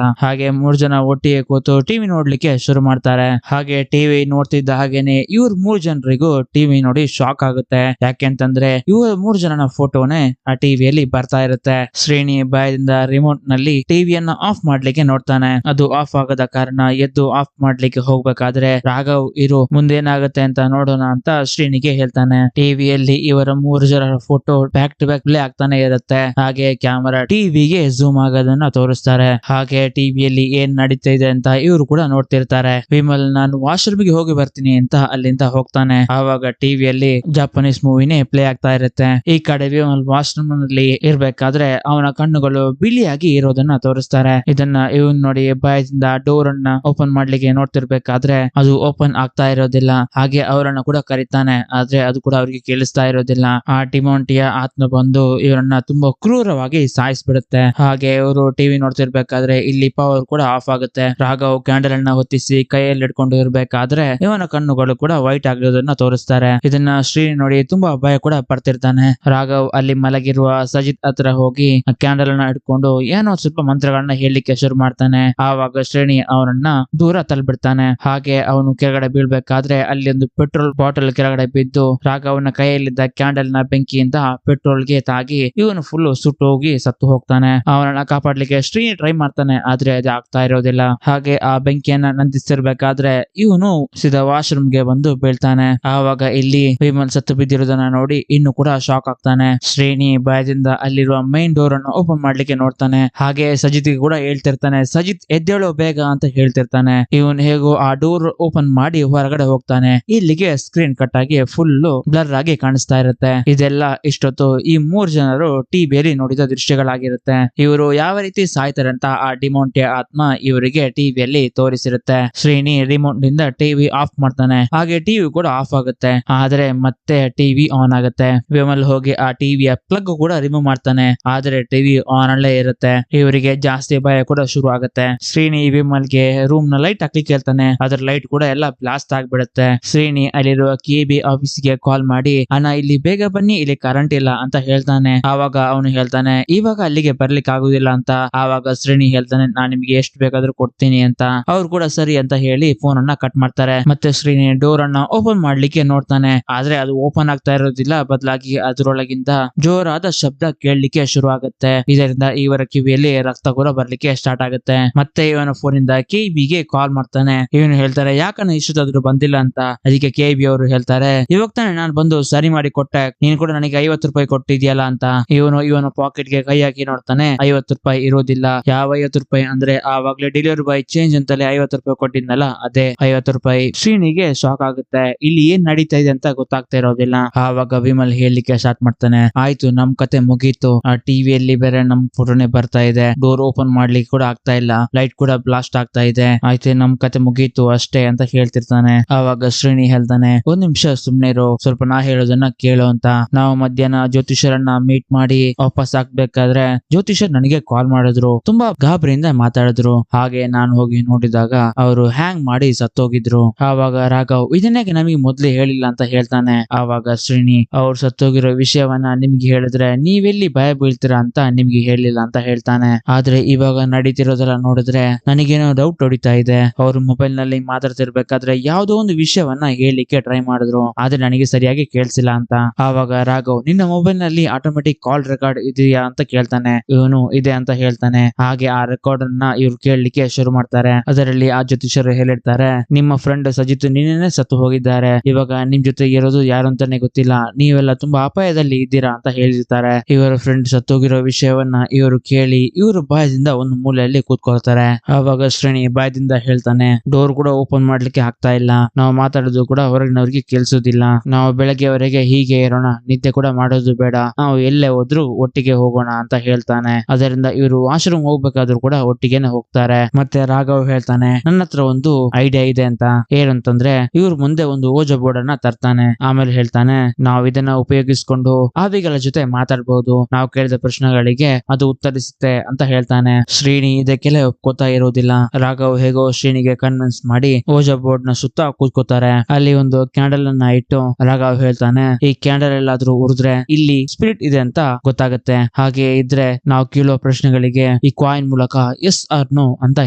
ಹಾಗೆ 3 ಜನ ಒಟ್ಟಿಗೆ ಕೂತು ಟಿವಿ ನೋಡ್ಲಿಕ್ಕೆ ಶುರು ಮಾಡ್ತಾರೆ. ಹಾಗೆ ಟಿವಿ ನೋಡ್ತಿದ್ದ ಹಾಗೇನೆ ಇವ್ರ 3 ಜನರಿಗೂ ಟಿವಿ ನೋಡಿ ಶಾಕ್ ಆಗುತ್ತೆ. ಯಾಕೆಂತಂದ್ರೆ ಇವ್ರ 3 ಜನನ ಫೋಟೋನೇ ಆ ಟಿವಿಯಲ್ಲಿ ಬರ್ತಾ ಇರುತ್ತೆ. ಶ್ರೇಣಿ ಬಾಯದಿಂದ ರಿಮೋಟ್ ನಲ್ಲಿ ಟಿವಿಯನ್ನ ಆಫ್ ಮಾಡ್ಲಿಕ್ಕೆ ನೋಡ್ತಾನೆ. ಅದು ಆಫ್ ಆಗದ ಕಾರಣ ಎದ್ದು ಆಫ್ ಮಾಡ್ಲಿಕ್ಕೆ ಹೋಗ್ಬೇಕಾದ್ರೆ ರಾಘವ್ ಇರು ಮುಂದೇನಾಗುತ್ತೆ ಅಂತ ನೋಡೋಣ ಅಂತ ಶ್ರೇಣಿಗೆ ಹೇಳ್ತಾನೆ. ಟಿವಿಯಲ್ಲಿ ಇವರ 3 ಜನರ photo back to back play ಆಗ್ತಾನೆ ಇರುತ್ತೆ. ಹಾಗೆ ಕ್ಯಾಮರಾ ಟಿವಿಗೆ ಝೂಮ್ ಆಗೋದನ್ನ ತೋರಿಸ್ತಾರೆ. ಹಾಗೆ ಟಿವಿಯಲ್ಲಿ ಏನ್ ನಡೀತಾ ಇದೆ ಅಂತ ಇವರು ಕೂಡ ನೋಡ್ತಿರ್ತಾರೆ. ವಿಮಲ್ ನಾನು ವಾಶ್ರೂಮ್ಗೆ ಹೋಗಿ ಬರ್ತೀನಿ ಅಂತ ಅಲ್ಲಿಂದ ಹೋಗ್ತಾನೆ. ಆವಾಗ ಟಿವಿಯಲ್ಲಿ ಜಾಪನೀಸ್ ಮೂವಿನೇ ಪ್ಲೇ ಆಗ್ತಾ ಇರುತ್ತೆ. ಈ ಕಡೆ ವಿಮಲ್ ವಾಶ್ರೂಮ್ ನಲ್ಲಿ ಇರ್ಬೇಕಾದ್ರೆ ಅವನ ಕಣ್ಣುಗಳು ಬಿಳಿಯಾಗಿ ಇರೋದನ್ನ ತೋರಿಸ್ತಾರೆ. ಇದನ್ನ ಇವನ್ ನೋಡಿ ಬಾಯದಿಂದ ಡೋರ್ ಅನ್ನ ಓಪನ್ ಮಾಡ್ಲಿಕ್ಕೆ ನೋಡ್ತಿರ್ಬೇಕಾದ್ರೆ ಅದು ಓಪನ್ ಆಗ್ತಾ ಇರೋದಿಲ್ಲ. ಹಾಗೆ ಅವರನ್ನ ಕೂಡ ಕರೀತಾನೆ. ಆದ್ರೆ ಅದು ಕೂಡ ಅವ್ರಿಗೆ ಕೇಳಿಸ್ತಾ ಇರೋದಿಲ್ಲ. ಆ ಟಿಮೋಂಟಿಯ ಆತ್ಮ ಬಂದು ಇವರನ್ನ ತುಂಬಾ ಕ್ರೂರವಾಗಿ ಸಾಯಿಸ್ಬಿಡುತ್ತೆ. ಹಾಗೆ ಇವರು ಟಿವಿ ನೋಡ್ತಿರ್ಬೇಕಾದ್ರೆ ಇಲ್ಲಿ ಪವರ್ ಕೂಡ ಆಫ್ ಆಗುತ್ತೆ. ರಾಘವ್ ಕ್ಯಾಂಡಲ್ ಅನ್ನ ಹೊತ್ತಿಸಿ ಕೈಯಲ್ಲಿ ಹಿಡ್ಕೊಂಡು ಇರ್ಬೇಕಾದ್ರೆ ಇವನ ಕಣ್ಣುಗಳು ಕೂಡ ವೈಟ್ ಆಗಿರೋದನ್ನ ತೋರಿಸ್ತಾರೆ. ಇದನ್ನ ಶ್ರೀ ನೋಡಿ ತುಂಬಾ ಭಯ ಕೂಡ ಪಡ್ತಿರ್ತಾನೆ. ರಾಘವ್ ಅಲ್ಲಿ ಮಲಗಿರುವ ಸಜಿತ್ ಹತ್ರ ಹೋಗಿ ಕ್ಯಾಂಡಲ್ ಅನ್ನ ಹಿಡ್ಕೊಂಡು ಏನೋ ಸ್ವಲ್ಪ ಮಂತ್ರಗಳನ್ನ ಹೇಳಲಿಕ್ಕೆ ಶುರು ಮಾಡ್ತಾನೆ. ಆವಾಗ ಶ್ರೇಣಿ ಅವನನ್ನ ದೂರ ತಳ್ಳಿಬಿಡ್ತಾನೆ. ಹಾಗೆ ಅವನು ಕೆಳಗಡೆ ಬೀಳ್ಬೇಕಾದ್ರೆ ಅಲ್ಲಿ ಒಂದು ಪೆಟ್ರೋಲ್ ಬಾಟಲ್ ಕೆಳಗಡೆ ಬಿದ್ದು ರಾಘವನ ಕೈಯಲ್ಲಿದ್ದ ಕ್ಯಾಂಡಲ್ ನ ಬೆಂಕಿಯಿಂದ ಪೆಟ್ರೋಲ್ ಗೆ ತಾಗಿ ಇವನು ಫುಲ್ ಸುಟ್ಟು ಹೋಗಿ ಸತ್ತು ಹೋಗ್ತಾನೆ. ಅವನನ್ನ ಕಾಪಾಡ್ಲಿಕ್ಕೆ ಶ್ರೀ ಟ್ರೈ ಮಾಡ್ತಾನೆ. ಆದ್ರೆ ಅದು ಆಗ್ತಾ ಇರೋದಿಲ್ಲ. ಹಾಗೆ ಆ ಬೆಂಕಿಯನ್ನ ನಂದಿಸ್ತಿರ್ಬೇಕಾದ್ರೆ ಇವನು ಸೀದಾ ವಾಶ್ರೂಮ್ ಗೆ ಬಂದು ಬೀಳ್ತಾನೆ. ಆವಾಗ ಇಲ್ಲಿ ವಿಮಲ್ ಸತ್ತು ಬಿದ್ದಿರೋದನ್ನ ನೋಡಿ ಇನ್ನು ಕೂಡ ಶಾಕ್ ಆಗ್ತಾನೆ. ಶ್ರೇಣಿ ಭಯದಿಂದ ಅಲ್ಲಿರುವ ಮೈನ್ ಡೋರ್ ಅನ್ನು ಓಪನ್ ಮಾಡ್ಲಿಕ್ಕೆ ನೋಡ್ತಾನೆ. ಹಾಗೆ ಸಜಿತ್ ಕೂಡ ಹೇಳ್ತಿರ್ತಾನೆ ಸಜಿತ್ ಎದ್ದೇಳೋ ಬೇಗ ಅಂತ ಹೇಳ್ತಿರ್ತಾನೆ. ಇವನ್ ಹೇಗೋ ಆ ಡೋರ್ ಓಪನ್ ಮಾಡಿ ಹೊರಗಡೆ ಹೋಗ್ತಾನೆ. ಇಲ್ಲಿಗೆ ಸ್ಕ್ರೀನ್ ಕಟ್ ಆಗಿ ಫುಲ್ ಬ್ಲರ್ ಆಗಿ ಕಾಣಿಸ್ತಾ ಇರುತ್ತೆ. ಇದೆಲ್ಲ ಇಷ್ಟೊತ್ತು ಈ 3 ಜನರು ಟಿವಿಯಲ್ಲಿ ನೋಡಿದ ದೃಶ್ಯಗಳಾಗಿರುತ್ತೆ. ಇವರು ಯಾವ ರೀತಿ ಸಾಯ್ತಾರೆ ಅಂತ ಆ ಡಿಮೋಂಟಿಯ ಆತ್ಮ ಇವರಿಗೆ ಟಿವಿಯಲ್ಲಿ ತೋರಿಸಿರುತ್ತೆ. ಶ್ರೇಣಿ ರಿಮೋಟ್ ನಿಂದ ಟಿವಿ ಆಫ್ ಮಾಡ್ತಾನೆ. ಹಾಗೆ ಟಿವಿ ಕೂಡ ಆಫ್ ಆಗುತ್ತೆ. ಆದ್ರೆ ಮತ್ತೆ ಟಿವಿ ಆನ್ ಆಗುತ್ತೆ. ವಿಮಲ್ ಹೋಗಿ ಆ ಟಿವಿಯ ಪ್ಲಗ್ ಕೂಡ ರಿಮೂವ್ ಮಾಡ್ತಾನೆ. ಆದ್ರೆ ಟಿವಿ ಆನ್ ಅಲ್ಲೇ ಇರುತ್ತೆ. ಇವರಿಗೆ ಜಾಸ್ತಿ ಭಯ ಕೂಡ ಶುರು ಆಗುತ್ತೆ. ಶ್ರೇಣಿ ವಿಮಲ್ಗೆ ರೂಮ್ ನ ಲೈಟ್ ಹಾಕ್ಲಿಕ್ಕೆ ಹೇಳ್ತಾನೆ. ಅದ್ರ ಲೈಟ್ ಕೂಡ ಎಲ್ಲ ಬ್ಲಾಸ್ಟ್ ಆಗ್ಬಿಡುತ್ತೆ. ಶ್ರೇಣಿ ಅಲ್ಲಿರುವ ಕೆಬಿ ಆಫೀಸ್ ಗೆ ಕಾಲ್ ಮಾಡಿ ಅಣ್ಣ ಇಲ್ಲಿ ಬೇಗ ಬನ್ನಿ ಇಲ್ಲಿ ಕರೆಂಟ್ ಇಲ್ಲ ಅಂತ ಹೇಳ್ತಾನೆ. ಆವಾಗ ಅವನು ಹೇಳ್ತಾನೆ ಇವಾಗ ಅಲ್ಲಿಗೆ ಬರ್ಲಿಕ್ಕೆ ಆಗುದಿಲ್ಲ ಅಂತ. ಆವಾಗ ಶ್ರೇಣಿ ಹೇಳ್ತಾನೆ ನಾನ್ ನಿಮ್ಗೆ ಎಷ್ಟು ಬೇಕಾದ್ರೂ ಕೊಡ್ತೀನಿ ಅಂತ. ಅವ್ರು ಕೂಡ ಸರಿ ಅಂತ ಹೇಳಿ ಫೋನ್ ಅನ್ನ ಕಟ್ ಮಾಡ್ತಾರೆ. ಮತ್ತೆ ಶ್ರೇಣಿ ಡೋರ್ ಅನ್ನ ಓಪನ್ ಮಾಡ್ಲಿಕ್ಕೆ ನೋಡ್ತಾನೆ. ಆದ್ರೆ ಅದು ಓಪನ್ ಆಗ್ತಾ ಇರೋದಿಲ್ಲ. ಬದಲಾಗಿ ಅದರೊಳಗಿಂದ ಜೋರಾದ ಶಬ್ದ ಕೇಳಲಿಕ್ಕೆ ಶುರು ಆಗುತ್ತೆ. ಇದರಿಂದ ಇವರ ಕಿವಿಯಲ್ಲಿ ರಕ್ತ ಕೂಡ ಬರ್ಲಿಕ್ಕೆ ಸ್ಟಾರ್ಟ್ ಆಗುತ್ತೆ. ಮತ್ತೆ ಇವನ ಫೋನ್ ಇಂದ ಕೆಬಿಗೆ ಕಾಲ್ ಮಾಡ್ತಾನೆ. ಇವನು ಹೇಳ್ತಾರೆ ಯಾಕನ್ನ ಇಷ್ಟೊತ್ತಾದ್ರೂ ಬಂದಿಲ್ಲ ಅಂತ. ಅದಕ್ಕೆ ಕೆಬಿ ಅವರು ಹೇಳ್ತಾರೆ ಇವಾಗ ತಾನೆ ನಾನು ಬಂದು ಸರಿ ಮಾಡಿ ಕೊಟ್ಟೆ, ನೀನ್ ಕೂಡ ನನಗೆ 50 ರೂಪಾಯಿ ಕೊಟ್ಟಿದ್ಯಲ್ಲ ಅಂತ. ಇವನ ಪಾಕೆಟ್ ಗೆ ಕೈ ಹಾಕಿ ನೋಡ್ತಾನೆ 50 ರೂಪಾಯಿ ಇರೋದಿಲ್ಲ. ಯಾವ 50 ರೂಪಾಯಿ ಅಂದ್ರೆ ಆವಾಗ್ಲೇ ಡೆಲಿವರಿ ಬಾಯ್ ಚೇಂಜ್ ಅಂತಲೇ 50 ರೂಪಾಯಿ ಕೊಟ್ಟಿದ್ನಲ್ಲ ಅದೇ 50 ರೂಪಾಯಿ. ಶ್ರೀನಿಗೆ ಶಾಕ್ ಆಗುತ್ತೆ. ಇಲ್ಲಿ ಏನ್ ನಡೀತಾ ಇದೆ ಅಂತ ಗೊತ್ತಾಗ್ತಾ ಇರೋದಿಲ್ಲ. ಆವಾಗ ವಿಮಲ್ ಹೇಳಲಿಕ್ಕೆ ಸ್ಟಾರ್ಟ್ ಮಾಡ್ತಾನೆ ಆಯ್ತು ನಮ್ ಕತೆ ಮುಗೀತು. ಆ ಟಿವಿಯಲ್ಲಿ ಬೇರೆ ನಮ್ ಫೋಟೋನೇ ಬರ್ತಾ ಇದೆ. ಡೋರ್ ಓಪನ್ ಮಾಡ್ಲಿಕ್ಕೆ ಕೂಡ ಆಗ್ತಾ ಇಲ್ಲ. ಲೈಟ್ ಕೂಡ ಬ್ಲಾಸ್ಟ್ ಆಗ್ತಾ ಇದೆ. ಆಯ್ತು ನಮ್ ಕತೆ ಮುಗೀತು ಅಷ್ಟೇ ಅಂತ ಹೇಳ್ತಿರ್ತಾನೆ. ಆವಾಗ ಶ್ರೇಣಿ ಹೇಳ್ತಾನೆ 1 ನಿಮಿಷ ಸುಮ್ನೆ ಇರು, ಸ್ವಲ್ಪ ನಾ ಹೇಳೋದನ್ನ ಕೇಳು ಅಂತ. ನಾವು ಮಧ್ಯಾಹ್ನ ಜ್ಯೋತಿಷರನ್ನ ಮೀಟ್ ಮಾಡಿ ವಾಪಸ್ ಹಾಕ್ಬೇಕಾದ್ರೆ ಜ್ಯೋತಿಷರ್ ನನಗೆ ಕಾಲ್ ಮಾಡಿದ್ರು. ತುಂಬಾ ಗಾಬರಿಯಿಂದ ಮಾತಾಡಿದ್ರು. ಹಾಗೆ ನಾನು ಹೋಗಿ ನೋಡಿದಾಗ ಅವರು ಹ್ಯಾಂಗ್ ಮಾಡಿ ಸತ್ತೋಗಿದ್ರು. ಆವಾಗ ರಾಘವ್ ಇದನ್ನೇ ನಮಗೆ ಮೊದ್ಲೇ ಹೇಳಿಲ್ಲ ಅಂತ ಹೇಳ್ತಾನೆ. ಆವಾಗ ಶ್ರೇಣಿ ಅವ್ರು ಸತ್ತೋಗಿರೋ ವಿಷಯವನ್ನ ನಿಮ್ಗೆ ಹೇಳಿದ್ರೆ ನೀವೆಲ್ಲಿ ಭಯ ಬೀಳ್ತೀರಾ ಅಂತ ನಿಮ್ಗೆ ಹೇಳಿಲ್ಲ ಅಂತ ಹೇಳ್ತಾನೆ. ಆದ್ರೆ ಇವಾಗ ನಡೀತಿರೋದೆಲ್ಲ ನೋಡಿದ್ರೆ ನನಗೇನೋ ಡೌಟ್ ಹೊಡಿತಾ ಇದೆ. ಅವ್ರು ಮೊಬೈಲ್ ನಲ್ಲಿ ಮಾತಾಡ್ತಿರ್ಬೇಕಾದ್ರೆ ಯಾವ್ದೋ ಒಂದು ವಿಷಯವನ್ನ ಹೇಳಲಿಕ್ಕೆ ಟ್ರೈ ಮಾಡಿದ್ರು. ಆದ್ರೆ ನನಗೆ ಸರಿಯಾಗಿ ಕೇಳಿಸಿಲ್ಲ ಅಂತ. ಆವಾಗ ರಾಘವ್ ನಿನ್ನ ಮೊಬೈಲ್ ನಲ್ಲಿ ಆಟೋಮೆಟಿಕ್ ಕಾಲ್ ರೆಕಾರ್ಡ್ ಇದೆಯಾ ಅಂತ ಕೇಳ್ತಾನೆ. ಇವನು ಇದೆ ಅಂತ ಹೇಳ್ತಾನೆ. ಹಾಗೆ ಆ ರೆಕಾರ್ಡ್ ಅನ್ನ ಇವ್ರು ಕೇಳಲಿಕ್ಕೆ ಶುರು ಮಾಡ್ತಾರೆ. ಅದರಲ್ಲಿ ಆ ಜ್ಯೋತಿಷರು ಹೇಳಿರ್ತಾರೆ ನಿಮ್ಮ ಫ್ರೆಂಡ್ ಸಜಿತ್ ನಿನ್ನೆ ಸತ್ತು ಹೋಗಿದ್ದಾರೆ. ಇವಾಗ ನಿಮ್ ಜೊತೆ ಇರೋದು ಯಾರು ಅಂತಾನೆ ಗೊತ್ತಿಲ್ಲ. ನೀವೆಲ್ಲ ತುಂಬಾ ಅಪಾಯದಲ್ಲಿ ಇದ್ದೀರಾ ಅಂತ ಹೇಳಿರ್ತಾರೆ. ಇವರ ಫ್ರೆಂಡ್ ಸತ್ತೋಗಿರೋ ವಿಷಯವನ್ನ ಇವರು ಕೇಳಿ ಇವರು ಬಾಯದಿಂದ ಒಂದು ಮೂಲೆಯಲ್ಲಿ ಕೂತ್ಕೊಳ್ತಾರೆ. ಆವಾಗ ಶ್ರೇಣಿ ಬಾಯದಿಂದ ಹೇಳ್ತಾನೆ ಡೋರ್ ಕೂಡ ಓಪನ್ ಮಾಡ್ಲಿಕ್ಕೆ ಆಗ್ತಾ ಇಲ್ಲ. ನಾವು ಮಾತಾಡೋದು ಕೂಡ ಹೊರಗಿನವ್ರಿಗೆ ಕೇಳಿಸೋದಿಲ್ಲ. ನಾವು ಬೆಳಗ್ಗೆವರೆಗೆ ಹೀಗೆ ಇರೋಣ, ನಿದ್ದೆ ಕೂಡ ಮಾಡೋದು ಬೇಡ, ನಾವು ಎಲ್ಲೇ ಹೋದ್ರು ಒಟ್ಟಿಗೆ ಹೋಗೋಣ ಅಂತ ಹೇಳ್ತಾನೆ. ಅದರಿಂದ ಇವರು ವಾಶ್ರೂಮ್ ಹೋಗ್ಬೇಕಾದ್ರೂ ಕೂಡ ಒಟ್ಟಿಗೆನೆ ಹೋಗ್ತಾರೆ. ಮತ್ತೆ ರಾಘವ್ ಹೇಳ್ತಾನೆ ನನ್ನ ಹತ್ರ ಒಂದು ಐಡಿಯಾ ಇದೆ ಅಂತ. ಏನಂತಂದ್ರೆ ಇವ್ರ ಮುಂದೆ ಒಂದು ಓಜೋ ಬೋರ್ಡ್ ಅನ್ನ ತರ್ತಾನೆ. ಆಮೇಲೆ ಹೇಳ್ತಾನೆ, ನಾವು ಇದನ್ನ ಉಪಯೋಗಿಸ್ಕೊಂಡು ಆವಿಗಳ ಜೊತೆ ಮಾತಾಡ್ಬಹುದು, ನಾವು ಕೇಳಿದ ಪ್ರಶ್ನೆಗಳಿಗೆ ಅದು ಉತ್ತರಿಸುತ್ತೆ ಅಂತ ಹೇಳ್ತಾನೆ. ಶ್ರೀನಿ ಇದಕ್ಕೆಲ್ಲ ಒಪ್ಕೋತಾ ಇರೋದಿಲ್ಲ. ರಾಘವ್ ಹೇಗೋ ಶ್ರೀನಿಗೆ ಕನ್ವಿನ್ಸ್ ಮಾಡಿ ಓಜೋ ಬೋರ್ಡ್ ನ ಸುತ್ತ ಕೂತ್ಕೋತಾರೆ. ಅಲ್ಲಿ ಒಂದು ಕ್ಯಾಂಡಲ್ ಅನ್ನ ಇಟ್ಟು ರಾಘವ್ ಹೇಳ್ತಾನೆ, ಈ ಕ್ಯಾಂಡಲ್ ಎಲ್ಲಾದ್ರೂ ಉರಿದ್ರೆ ಇಲ್ಲಿ ಸ್ಪಿರಿಟ್ ಇದೆ ಅಂತ ಗೊತ್ತಾಗುತ್ತೆ. ಹಾಗೆ ಇದ್ರೆ ನಾವು ಕೇಳೋ ಪ್ರಶ್ನೆಗಳಿಗೆ ಈ ಕಾಯಿನ್ ಮೂಲಕ ಎಸ್ ಆರ್ ನೋ ಅಂತ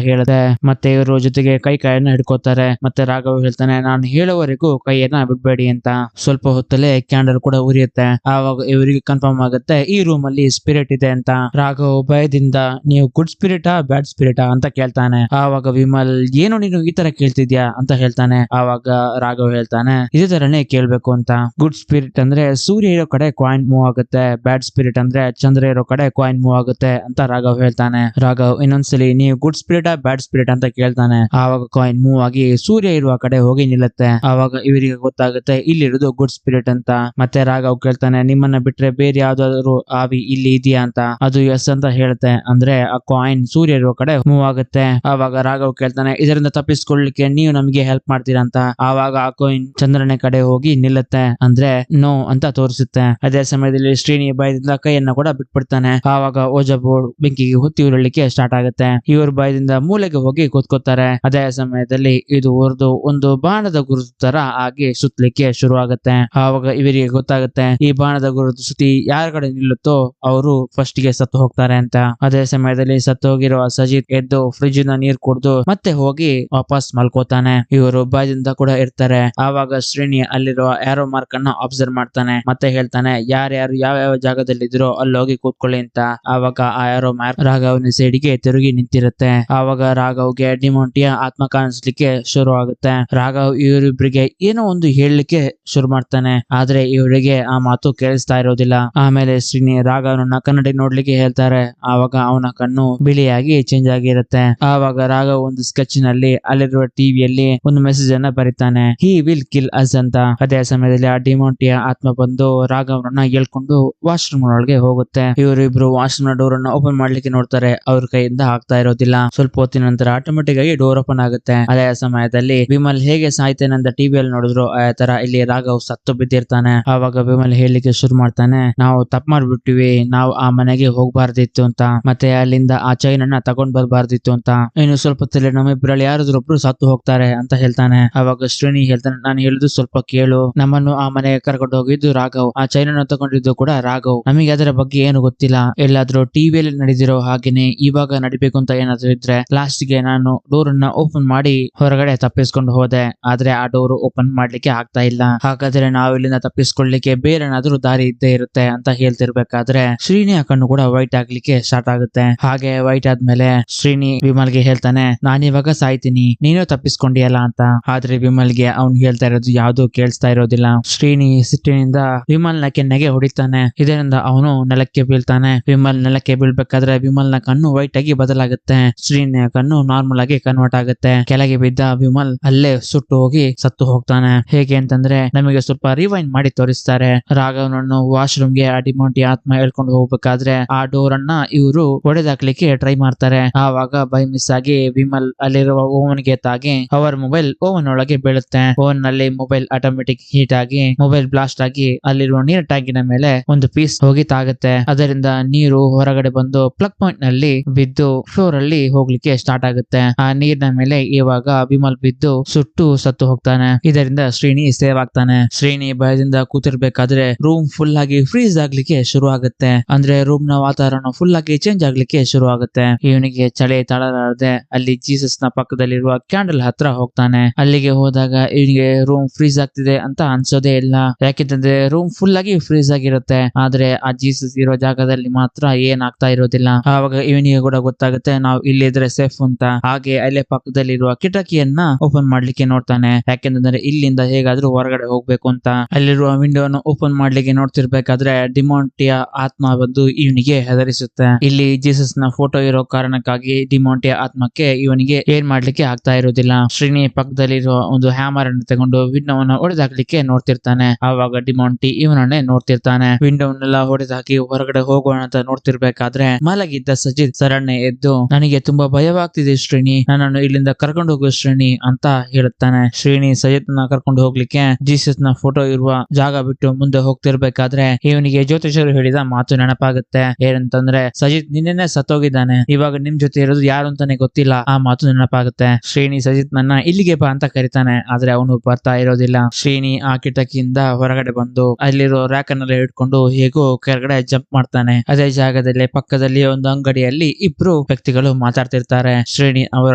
ಹೇಳುತ್ತೆ. ಮತ್ತೆ ಇವರು ಜೊತೆಗೆ ಕೈಯನ್ನ ಹಿಡ್ಕೋತಾರೆ. ಮತ್ತೆ ರಾಘವ್ ಹೇಳ್ತಾನೆ, ನಾನು ಹೇಳೋವರೆಗೂ ಕೈಯನ್ನ ಬಿಡ್ಬೇಡಿ ಅಂತ. ಸ್ವಲ್ಪ ಹೊತ್ತಲ್ಲೇ ಕ್ಯಾಂಡಲ್ ಕೂಡ ಉರಿಯುತ್ತೆ. ಆವಾಗ ಇವರಿಗೆ ಕನ್ಫರ್ಮ್ ಆಗುತ್ತೆ ಈ ರೂಮ್ ಅಲ್ಲಿ ಸ್ಪಿರಿಟ್ ಇದೆ ಅಂತ. ರಾಘವ್ ಭಯದಿಂದ, ನೀವು ಗುಡ್ ಸ್ಪಿರಿಟಾ ಬ್ಯಾಡ್ ಸ್ಪಿರಿಟಾ ಅಂತ ಕೇಳ್ತಾನೆ. ಆವಾಗ ವಿಮಲ್, ಏನು ನೀನು ಈ ತರ ಕೇಳ್ತಿದ್ಯಾ ಅಂತ ಹೇಳ್ತಾನೆ. ಆವಾಗ ರಾಘವ್ ಹೇಳ್ತಾನೆ, ಇದೇ ತರನೇ ಕೇಳ್ಬೇಕು ಅಂತ. ಗುಡ್ ಸ್ಪಿರಿಟ್ ಅಂದ್ರೆ ಸೂರ್ಯ ಇರೋ ಕಡೆ ಕಾಯಿನ್ ಮೂವ್ ಆಗುತ್ತೆ, ಬ್ಯಾಡ್ ಸ್ಪಿರಿಟ್ ಅಂದ್ರೆ ಚಂದ್ರ ಇರೋ ಕಡೆ ಕಾಯಿನ್ ಮೂವ್ ಆಗುತ್ತೆ ಅಂತ ರಾಘವ್ ಹೇಳ್ತಾನೆ. ರಾಘವ್ ಇನ್ನೊಂದ್ಸಲಿ ನೀವು ಗುಡ್ ಸ್ಪಿರಿಟಾ ಬ್ಯಾಡ್ ಸ್ಪಿರಿಟ್ ಅಂತ ಕೇಳ್ತಾನೆ. ಆವಾಗ ಕಾಯಿನ್ ಮೂವ್ ಆಗಿ ಸೂರ್ಯ ಇರುವ ಕಡೆ ಹೋಗಿ ನಿಲ್ಲುತ್ತೆ. ಆವಾಗ ಇವರಿಗೆ ಗೊತ್ತಾಗುತ್ತೆ ಇಲ್ಲಿರೋದು ಗುಡ್ ಸ್ಪಿರಿಟ್ ಅಂತ. ಮತ್ತೆ ರಾಘವ್ ಕೇಳ್ತಾನೆ, ನಿಮ್ಮನ್ನ ಬಿಟ್ರೆ ಬೇರೆ ಯಾವ್ದಾದ್ರು ಆವಿ ಇಲ್ಲಿ ಇದೆಯಾ ಅಂತ. ಅದು ಎಸ್ ಅಂತ ಹೇಳುತ್ತೆ. ಅಂದ್ರೆ ಆ ಕಾಯಿನ್ ಸೂರ್ಯ ಇರುವ ಕಡೆ ಮೂವ್ ಆಗುತ್ತೆ. ಆವಾಗ ರಾಘವ್ ಕೇಳ್ತಾನೆ, ಇದರಿಂದ ತಪ್ಪಿಸ್ಕೊಳ್ಳಿಕ್ಕೆ ನೀವು ನಮಗೆ ಹೆಲ್ಪ್ ಮಾಡ್ತೀರಾ ಅಂತ. ಆವಾಗ ಆ ಕಾಯಿನ್ ಚಂದ್ರನ ಕಡೆ ಹೋಗಿ ನಿಲ್ಲುತ್ತೆ. ಅಂದ್ರೆ ನೋ ಅಂತ ತೋರಿಸುತ್ತೆ. ಅದೇ ಸಮಯದಲ್ಲಿ ಶ್ರೀನಿ ಭಯದಿಂದ ಕೈಯನ್ನ ಕೂಡ ಬಿಟ್ಬಿಡ್ತಾನೆ. ಆವಾಗ ಓಜೋ ಬೋರ್ಡ್ ಬೆಂಕಿಗೆ ಹೊತ್ತಿ ಉರುಳಲಿಕ್ಕೆ ಸ್ಟಾರ್ಟ್ ಆಗುತ್ತೆ. ಇವ್ರ ಭಯದಿಂದ ಮೂಲೆಗೆ ಹೋಗಿ ಕೂತ್ಕೋತಾರೆ. ಅದೇ ಸಮಯದಲ್ಲಿ ಇದು ಉರಿದು ಒಂದು ಬಾಣದ ಗುರುತು ತರ ಆಗಿ ಸುತ್ತಲಿಕ್ಕೆ ಶುರು ಆಗುತ್ತೆ. ಆವಾಗ ಇವರಿಗೆ ಗೊತ್ತಾಗುತ್ತೆ ಈ ಬಾಣದ ಗುರುತು ಸುತ್ತಿ ಯಾರ ಕಡೆ ನಿಲ್ಲುತ್ತೋ ಅವರು ಫಸ್ಟ್ ಗೆ ಸತ್ತು ಹೋಗ್ತಾರೆ ಅಂತ. ಅದೇ ಸಮಯದಲ್ಲಿ ಸತ್ತು ಹೋಗಿರುವ ಸಜಿತ್ ಎದ್ದು ಫ್ರಿಜ್ ನ ನೀರ್ ಕುಡಿದು ಮತ್ತೆ ಹೋಗಿ ವಾಪಸ್ ಮಲ್ಕೋತಾನೆ. ಇವರು ಭಯದಿಂದ ಕೂಡ ಇರ್ತಾರೆ. ಆವಾಗ ಶ್ರೇಣಿ ಅಲ್ಲಿರುವ ಆರೋ ಮಾರ್ಕ್ ಅನ್ನ ಅಬ್ಸರ್ವ್ ಮಾಡ್ತಾನೆ. ಮತ್ತೆ ಹೇಳ್ತಾನೆ, ಯಾರ್ಯಾರು ಯಾವ ಜಾಗದಲ್ಲಿ ಇದ್ರೋ ಅಲ್ಲಿ ಹೋಗಿ ಕೂತ್ಕೊಳ್ಳಿ ಅಂತ. ಆವಾಗ ಆ ಆರೋ ಮಾರ್ಕ್ ರಾಘವ್ನ ಸೈಡ್ಗೆ ತಿರುಗಿ ನಿಂತಿರುತ್ತೆ. ಆವಾಗ ರಾಘವ್ಗೆ ಡಿಮೋಂಟಿಯ ಆತ್ಮ ಕಾಣಿಸ್ಲಿಕ್ಕೆ ಶುರು ಆಗುತ್ತೆ. ರಾಘವ್ ಇವರಿಬ್ಬರಿಗೆ ಏನೋ ಒಂದು ಹೇಳಲಿಕ್ಕೆ ಶುರು ಮಾಡ್ತಾನೆ. ಆದ್ರೆ ಇವರಿಗೆ ಆ ಮಾತು ಕೇಳಿಸ್ತಾ ಇರೋದಿಲ್ಲ. ಆಮೇಲೆ ಶ್ರೀನಿ ರಾಘವ್ನ ಕನ್ನಡಿ ನೋಡ್ಲಿಕ್ಕೆ ಹೇಳ್ತಾರೆ. ಆವಾಗ ಅವನ ಕಣ್ಣು ಬಿಳಿಯಾಗಿ ಚೇಂಜ್ ಆಗಿರುತ್ತೆ. ಆವಾಗ ರಾಘವ್ ಒಂದು ಸ್ಕೆಚ್ ನಲ್ಲಿ ಅಲ್ಲಿರುವ ಟಿವಿಯಲ್ಲಿ ಒಂದು ಮೆಸೇಜ್ ಅನ್ನ ಬರೀತಾನೆ, ಹಿ ವಿಲ್ ಕಿಲ್ ಅಸ್ ಅಂತ. ಅದೇ ಸಮಯದಲ್ಲಿ ಆ ಡಿಮೋಂಟಿಯ ಆತ್ಮ ಬಂದು ರಾಘವ್ರನ್ನ ಹೇಳ್ಕೊಂಡು ವಾಶ್ರೂಮ್ ಒಳಗೆ ಹೋಗುತ್ತೆ. ಇವರಿಬ್ರು ವಾಶ್ರೂಮ್ ನ ಡೋರ್ ಅನ್ನ ಓಪನ್ ಮಾಡ್ಲಿಕ್ಕೆ ನೋಡ್ತಾರೆ. ಅವ್ರ ಕೈಯಿಂದ ಆಗ್ತಾ ಇರೋದಿಲ್ಲ. ಸ್ವಲ್ಪ ಹೊತ್ತಿನ ನಂತರ ಆಟೋಮೆಟಿಕ್ ಆಗಿ ಡೋರ್ ಓಪನ್ ಆಗುತ್ತೆ. ಅದೇ ಸಮಯದಲ್ಲಿ ವಿಮಲ್ ಹೇಗೆ ಸಾಯ್ತೇನೆ ಅಂತ ಟಿವಿಯಲ್ಲಿ ನೋಡಿದ್ರು ಆ ತರ ಇಲ್ಲಿ ರಾಘವ್ ಸತ್ತು ಬಿದ್ದಿರ್ತಾನೆ. ಆವಾಗ ವಿಮಲ್ ಹೇಳಲಿಕ್ಕೆ ಶುರು ಮಾಡ್ತಾನೆ, ನಾವು ತಪ್ಪು ಮಾಡ್ಬಿಟ್ಟಿವಿ, ನಾವು ಆ ಮನೆಗೆ ಹೋಗ್ಬಾರ್ದಿತ್ತು ಅಂತ. ಮತ್ತೆ ಅಲ್ಲಿಂದ ಆ ಚೈನ್ ಅನ್ನ ತಗೊಂಡ್ ಬರ್ಬಾರ್ದಿತ್ತು ಅಂತ. ಇನ್ನು ಸ್ವಲ್ಪ ಹೊತ್ತಲ್ಲಿ ನಮ್ಮಿಬ್ಬರಲ್ಲಿ ಯಾರಾದ್ರೊಬ್ರು ಸತ್ತು ಹೋಗ್ತಾರೆ ಅಂತ ಹೇಳ್ತಾನೆ. ಅವಾಗ ಶ್ರೇಣಿ ಹೇಳ್ತಾನೆ, ನಾನು ಹೇಳಿದ್ದು ಸ್ವಲ್ಪ ಕೇಳು, ನಮ್ಮನ್ನು ಆ ಮನೆಗೆ ಕರ್ಕೊಂಡು ಹೋಗಿದ್ದು ರಾಘವ್, ಆ ಚೈನ್ ಅನ್ನು ತಗೊಂಡಿದ್ದು ಕೂಡ ರಾಘವ್. ನಮಗೆ ಅದರ ಬಗ್ಗೆ ಏನು ಗೊತ್ತಿಲ್ಲ. ಎಲ್ಲಾದ್ರೂ ಟಿವಿಯಲ್ಲಿ ನಡೆದಿರೋ ಹಾಗೇನೆ ಇವಾಗ ನಡಿಬೇಕು ಅಂತ ಏನಾದ್ರು ಇದ್ರೆ ಲಾಸ್ಟ್ ಗೆ ನಾನು ಡೋರ್ ಅನ್ನ ಓಪನ್ ಮಾಡಿ ಹೊರಗಡೆ ತಪ್ಪಿಸ್ಕೊಂಡು ಹೋದೆ. ಆದ್ರೆ ಆ ಡೋರ್ ಓಪನ್ ಮಾಡ್ಲಿಕ್ಕೆ ಆಗ್ತಾ ಇಲ್ಲ. ಹಾಗಾದ್ರೆ ನಾವು ಇಲ್ಲಿಂದ ತಪ್ಪಿಸ್ಕೊಳ್ಳಿಕ್ಕೆ ಬೇರೆ ಏನಾದ್ರೂ ದಾರಿ ಇದ್ದೇ ಇರುತ್ತೆ ಅಂತ ಹೇಳ್ತಿರ್ಬೇಕಾದ್ರೆ ಶ್ರೀನಿಯ ಕಣ್ಣು ಕೂಡ ವೈಟ್ ಆಗ್ಲಿಕ್ಕೆ ಸ್ಟಾರ್ಟ್ ಆಗುತ್ತೆ. ಹಾಗೆ ವೈಟ್ ಆದ್ಮೇಲೆ ಶ್ರೀನಿ ವಿಮಲ್ಗೆ ಹೇಳ್ತಾನೆ, ನಾನಿವಾಗ ಸಾಯ್ತೀನಿ, ನೀನು ತಪ್ಪಿಸ್ಕೊಂಡಿಯಲ್ಲ ಅಂತ. ಆದ್ರೆ ವಿಮಲ್ಗೆ ಅವ್ನು ಹೇಳ್ತಾ ಇರೋದು ಯಾವ್ದು ಕೇಳಿಸ್ತಾ ಇರೋದಿಲ್ಲ. ಶ್ರೀನಿ ಸಿಟ್ಟಿನಿಂದ ವಿಮಲ್ನ ಕೆನ್ನೆಗೆ ಹೊಡಿತಾನೆ. ಇದರಿಂದ ಅವನು ನೆಲಕ್ಕೆ ಬೀಳ್ತಾನೆ. ವಿಮಲ್ ನೆಲಕ್ಕೆ ಬೀಳ್ಬೇಕಾದ್ರೆ ವಿಮಲ್ನ ಕಣ್ಣು ವೈಟ್ ಆಗಿ ಬದಲಾಗುತ್ತೆ. ಶ್ರೀನಿಯ ಕಣ್ಣು ನಾರ್ಮಲ್ ಆಗಿ ಕನ್ವರ್ಟ್ ಆಗುತ್ತೆ. ಕೆಳಗೆ ಬಿದ್ದ ವಿಮಲ್ ಅಲ್ಲೇ ಸುಟ್ಟು ಹೋಗಿ ಸತ್ತು ಹೋಗ್ತಾನೆ. ಹೇಗೆ ಅಂತಂದ್ರೆ ನಮಗೆ ಸ್ವಲ್ಪ ರಿವೈಂಡ್ ಮಾಡಿ ತೋರಿಸ್ತಾರೆ. ರಾಘವನನ್ನು ವಾಶ್ರೂಮ್ಗೆ ಆ ಡಿಮೋಂಟಿ ಆತ್ಮ ಹೇಳ್ಕೊಂಡು ಹೋಗ್ಬೇಕಾದ್ರೆ ಆ ಡೋರ್ ಅನ್ನ ಇವರು ಹೊಡೆದಾಕ್ಲಿಕ್ಕೆ ಟ್ರೈ ಮಾಡ್ತಾರೆ. ಆವಾಗ ಬೈ ಮಿಸ್ ಆಗಿ ವಿಮಲ್ ಅಲ್ಲಿರುವ ಓವನ್ ಗೆ ತಾಗಿ ಅವರ ಮೊಬೈಲ್ ಓವನ್ ಒಳಗೆ ಬೀಳುತ್ತೆ. ಓವನ್ ನಲ್ಲಿ ಮೊಬೈಲ್ ಆಟೋಮೆಟಿಕ್ ಹೀಟ್ ಆಗಿ ಮೊಬೈಲ್ ಬ್ಲಾಸ್ಟ್ ಆಗಿ ಅಲ್ಲಿರುವ ನೀರ್ ಟ್ಯಾಂಕಿನ ಮೇಲೆ ಒಂದು ಪೀಸ್ ಹೋಗಿ ತಾಗುತ್ತೆ. ಅದರಿಂದ ನೀರು ಹೊರಗಡೆ ಬಂದು ಪ್ಲಗ್ ಪಾಯಿಂಟ್ ನಲ್ಲಿ ಬಿದ್ದು ಫ್ಲೋರ್ ಅಲ್ಲಿ ಹೋಗ್ಲಿಕ್ಕೆ ಸ್ಟಾರ್ಟ್ ಆಗುತ್ತೆ. ಆ ನೀರಿನ ಮೇಲೆ ಇವಾಗ ವಿಮಲ್ ಬಿದ್ದು ಸುಟ್ಟು ಸತ್ತು ಹೋಗ್ತಾನೆ. ಇದರಿಂದ ಶ್ರೀನಿ ಸೇವ್ ಆಗ್ತಾನೆ. ಶ್ರೀನಿ ಭಯದಿಂದ ಕೂತಿರ್ಬೇಕಾದ್ರೆ ರೂಮ್ ಫುಲ್ ಆಗಿ ಫ್ರೀಸ್ ಆಗ್ಲಿಕ್ಕೆ ಶುರು ಆಗುತ್ತೆ. ಅಂದ್ರೆ ರೂಮ್ ನ ವಾತಾವರಣ ಫುಲ್ ಆಗಿ ಚೇಂಜ್ ಆಗ್ಲಿಕ್ಕೆ ಶುರು ಆಗುತ್ತೆ. ಇವನಿಗೆ ಚಳಿ ತಳಲಾರದೆ ಅಲ್ಲಿ ಜೀಸಸ್ ನ ಪಕ್ಕದಲ್ಲಿರುವ ಕ್ಯಾಂಡಲ್ ಹತ್ರ ಹೋಗ್ತಾನೆ. ಅಲ್ಲಿಗೆ ಹೋದಾಗ ಇವನಿಗೆ ರೂಮ್ ಫ್ರೀಸ್ ಆಗ್ತಿದೆ ಅಂತ ಅನ್ಸೋದೇ ಇಲ್ಲ. ಯಾಕೆಂತಂದ್ರೆ ರೂಮ್ ಫುಲ್ ಆಗಿ ಫ್ರೀಸ್ ಆಗಿರುತ್ತೆ. ಆದ್ರೆ ಆ ಜೀಸಸ್ ಇರೋ ಜಾಗದಲ್ಲಿ ಮಾತ್ರ ಏನ್ ಆಗ್ತಾ ಇರೋದಿಲ್ಲ. ಆವಾಗ ಇವನಿಗೆ ಕೂಡ ಗೊತ್ತಾಗುತ್ತೆ ನಾವು ಇಲ್ಲಿದ್ರೆ ಸೇಫ್ ಅಂತ. ಹಾಗೆ ಅಲ್ಲೇ ಪಕ್ಕದಲ್ಲಿರುವ ಕಿಟಕಿಯನ್ನ ಓಪನ್ ಮಾಡ್ಲಿಕ್ಕೆ ನೋಡ್ತಾನೆ. ಯಾಕೆಂತಂದ್ರೆ ಇಲ್ಲಿಂದ ಹೇಗಾದ್ರೂ ಹೊರಗಡೆ ಹೋಗ್ಬೇಕು ಅಂತ. ಅಲ್ಲಿರುವ ವಿಂಡೋನ ಓಪನ್ ಮಾಡ್ಲಿಕ್ಕೆ ನೋಡ್ತಿರ್ಬೇಕಾದ್ರೆ ಡಿಮೋಂಟಿಯ ಆತ್ಮ ಬಂದು ಇವನಿಗೆ ಹೆದರಿಸುತ್ತೆ. ಇಲ್ಲಿ ಜೀಸಸ್ ನ ಫೋಟೋ ಇರೋ ಕಾರಣಕ್ಕಾಗಿ ಡಿಮೋಂಟಿಯ ಆತ್ಮಕ್ಕೆ ಇವನಿಗೆ ಏನ್ ಮಾಡ್ಲಿಕ್ಕೆ ಆಗ್ತಾ ಇರೋದಿಲ್ಲ. ಶ್ರೀನಿ ಪಕ್ಕದಲ್ಲಿರುವ ಒಂದು ಹ್ಯಾಮರ್ ಅನ್ನು ತಗೊಂಡು ವಿಂಡೋವನ್ನ ಹೊಡೆದಾಕ್ಲಿಕ್ಕೆ ನೋಡ್ತಿರ್ತಾನೆ. ಆವಾಗ ಡಿಮೋಂಟಿ ಇವನನ್ನೇ ನೋಡ್ತಿರ್ತಾನೆ. ವಿಂಡೋವನ್ನೆಲ್ಲ ಹೊಡೆದಾಕಿ ಹೊರಗಡೆ ಹೋಗೋಣ ಅಂತ ನೋಡ್ತಿರ್ಬೇಕಾದ್ರೆ ಮಲಗಿದ್ದ ಸಜಿತ್ ಸರಣ್ಯ ಎದ್ದು, ನನಗೆ ತುಂಬಾ ಭಯವಾಗ್ತಿದೆ ಶ್ರೇಣಿ, ನನ್ನನ್ನು ಇಲ್ಲಿಂದ ಕರ್ಕೊಂಡು ಹೋಗೋ ಶ್ರೇಣಿ ಶ್ರೇಣಿ ಅಂತ ಹೇಳುತ್ತಾನೆ. ಶ್ರೇಣಿ ಸಜಿತ್ ನ ಕರ್ಕೊಂಡು ಹೋಗ್ಲಿಕ್ಕೆ ಜೀಸಸ್ ನ ಫೋಟೋ ಇರುವ ಜಾಗ ಬಿಟ್ಟು ಮುಂದೆ ಹೋಗ್ತಿರ್ಬೇಕಾದ್ರೆ ಇವನಿಗೆ ಜ್ಯೋತಿಷರು ಹೇಳಿದ ಮಾತು ನೆನಪಾಗುತ್ತೆ. ಏನಂತಂದ್ರೆ ಸಜಿತ್ ನಿನ್ನೆನೆ ಸತ್ತೋಗಿದ್ದಾನೆ, ಇವಾಗ ನಿಮ್ ಜೊತೆ ಇರೋದು ಯಾರು ಅಂತಾನೆ ಗೊತ್ತಿಲ್ಲ. ಆ ಮಾತು ನೆನಪಾಗುತ್ತೆ. ಶ್ರೇಣಿ ಸಜಿತ್ ನನ್ನ ಇಲ್ಲಿಗೆ ಬಾ ಅಂತ ಕರಿತಾನೆ, ಆದ್ರೆ ಅವನು ಬರ್ತಾ ಇರೋದಿಲ್ಲ. ಶ್ರೇಣಿ ಆ ಕಿಟಕಿಯಿಂದ ಹೊರಗಡೆ ಬಂದು ಅಲ್ಲಿರೋ ರ್ಯಾಕ್ ಅನ್ನೆಲ್ಲ ಹಿಡ್ಕೊಂಡು ಹೇಗೋ ಕೆಳಗಡೆ ಜಂಪ್ ಮಾಡ್ತಾನೆ. ಅದೇ ಜಾಗದಲ್ಲಿ ಪಕ್ಕದಲ್ಲಿ ಒಂದು ಅಂಗಡಿಯಲ್ಲಿ ಇಬ್ರು ವ್ಯಕ್ತಿಗಳು ಮಾತಾಡ್ತಿರ್ತಾರೆ. ಶ್ರೇಣಿ ಅವರ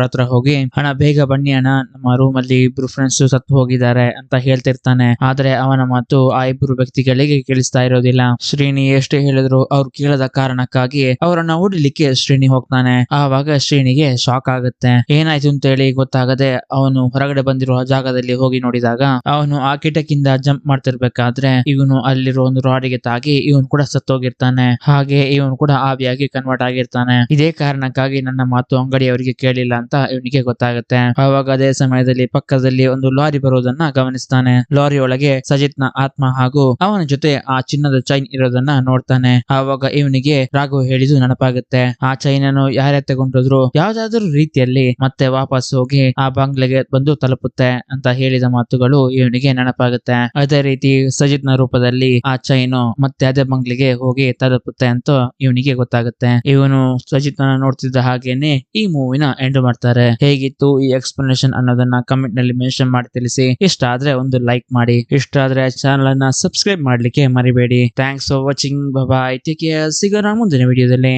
ಹತ್ರ ಹೋಗಿ ಅಣ್ಣ ಬೇಗ ಬನ್ನಿ ಅಣ್ಣ, ನಮ್ಮ ರೂಮ್ ಅಲ್ಲಿ ಇಬ್ರು ಫ್ರೆಂಡ್ಸ್ ಸತ್ತು ಹೋಗಿದ್ದಾರೆ ಅಂತ ಹೇಳ್ತಿರ್ತಾನೆ. ಆದ್ರೆ ಅವನ ಮಾತು ಆ ಇಬ್ರು ವ್ಯಕ್ತಿಗಳಿಗೆ ಕೇಳಿಸ್ತಾ ಇರೋದಿಲ್ಲ. ಶ್ರೇಣಿ ಎಷ್ಟೇ ಹೇಳಿದ್ರು ಅವ್ರು ಕೇಳದ ಕಾರಣಕ್ಕಾಗಿ ಅವರನ್ನ ಹೊಡಿಲಿಕ್ಕೆ ಶ್ರೇಣಿ ಹೋಗ್ತಾನೆ. ಆವಾಗ ಶ್ರೇಣಿಗೆ ಶಾಕ್ ಆಗುತ್ತೆ. ಏನಾಯ್ತು ಅಂತ ಹೇಳಿ ಗೊತ್ತಾಗದೆ ಅವನು ಹೊರಗಡೆ ಬಂದಿರುವ ಜಾಗದಲ್ಲಿ ಹೋಗಿ ನೋಡಿದಾಗ ಅವನು ಆ ಕಿಟಕಿಯಿಂದ ಜಂಪ್ ಮಾಡ್ತಿರ್ಬೇಕಾದ್ರೆ ಇವನು ಅಲ್ಲಿರೋ ಒಂದು ರಾಡಿಗೆ ತಾಗಿ ಇವನು ಕೂಡ ಸತ್ತೋಗಿರ್ತಾನೆ. ಹಾಗೆ ಇವನು ಕೂಡ ಆವಿಯಾಗಿ ಕನ್ವರ್ಟ್ ಆಗಿರ್ತಾನೆ. ಇದೇ ಕಾರಣಕ್ಕಾಗಿ ನನ್ನ ಮಾತು ಅಂಗಡಿಯವರಿಗೆ ಕೇಳಿಲ್ಲ ಅಂತ ಇವನಿಗೆ ಗೊತ್ತಾಗುತ್ತೆ. ಆವಾಗ ಅದೇ ಸಮಯದಲ್ಲಿ ಪಕ್ಕದಲ್ಲಿ ಒಂದು ಲಾರಿ ಬರೋದನ್ನ ಗಮನಿಸ್ತಾನೆ. ಲಾರಿ ಒಳಗೆ ಸಜಿತ್ ನ ಆತ್ಮ ಹಾಗೂ ಅವನ ಜೊತೆ ಆ ಚಿನ್ನದ ಚೈನ್ ಇರೋದನ್ನ ನೋಡ್ತಾನೆ. ಆವಾಗ ಇವನಿಗೆ ರಾಘವ್ ಹೇಳಿದ್ದು ನೆನಪಾಗುತ್ತೆ. ಆ ಚೈನ್ ಅನ್ನು ಯಾರೇ ತಗೊಂಡಿದ್ರು ಯಾವ್ದಾದ್ರು ರೀತಿಯಲ್ಲಿ ಮತ್ತೆ ವಾಪಸ್ ಹೋಗಿ ಆ ಬಂಗ್ಲೆಗೆ ಬಂದು ತಲುಪುತ್ತೆ ಅಂತ ಹೇಳಿದ ಮಾತುಗಳು ಇವನಿಗೆ ನೆನಪಾಗುತ್ತೆ. ಅದೇ ರೀತಿ ಸಜಿತ್ ನ ರೂಪದಲ್ಲಿ ಆ ಚೈನು ಮತ್ತೆ ಅದೇ ಬಂಗ್ಲೆಗೆ ಹೋಗಿ ತಲುಪುತ್ತೆ ಅಂತ ಇವನಿಗೆ ಗೊತ್ತಾಗುತ್ತೆ. ಇವನು ಸಜಿತ್ ನ ನೋಡ್ತಿದ್ದ ಹಾಗೇನೆ ಈ ಮೂವಿನ ಎಂಡ್ ಮಾಡ್ತಾರೆ. ಹೇಗಿತ್ತು ಈ ಎಕ್ಸ್ಪ್ಲನೇಷನ್ ಅನ್ನೋದನ್ನ ಕಮೆಂಟ್ ನಲ್ಲಿ ಮೆನ್ಷನ್ ಮಾಡಿ ತಿಳಿಸಿ. ಇಷ್ಟ ಆದ್ರೆ ಒಂದು ಲೈಕ್ ಮಾಡಿ, ಇಷ್ಟ ಆದ್ರೆ ಚಾನಲ್ ಅನ್ನ ಸಬ್ಸ್ಕ್ರೈಬ್ ಮಾಡ್ಲಿಕ್ಕೆ ಮರಿಬೇಡಿ. Thanks for watching. Bye, take care. ಸಿಗೋಣ ಮುಂದಿನ ವಿಡಿಯೋದಲ್ಲಿ.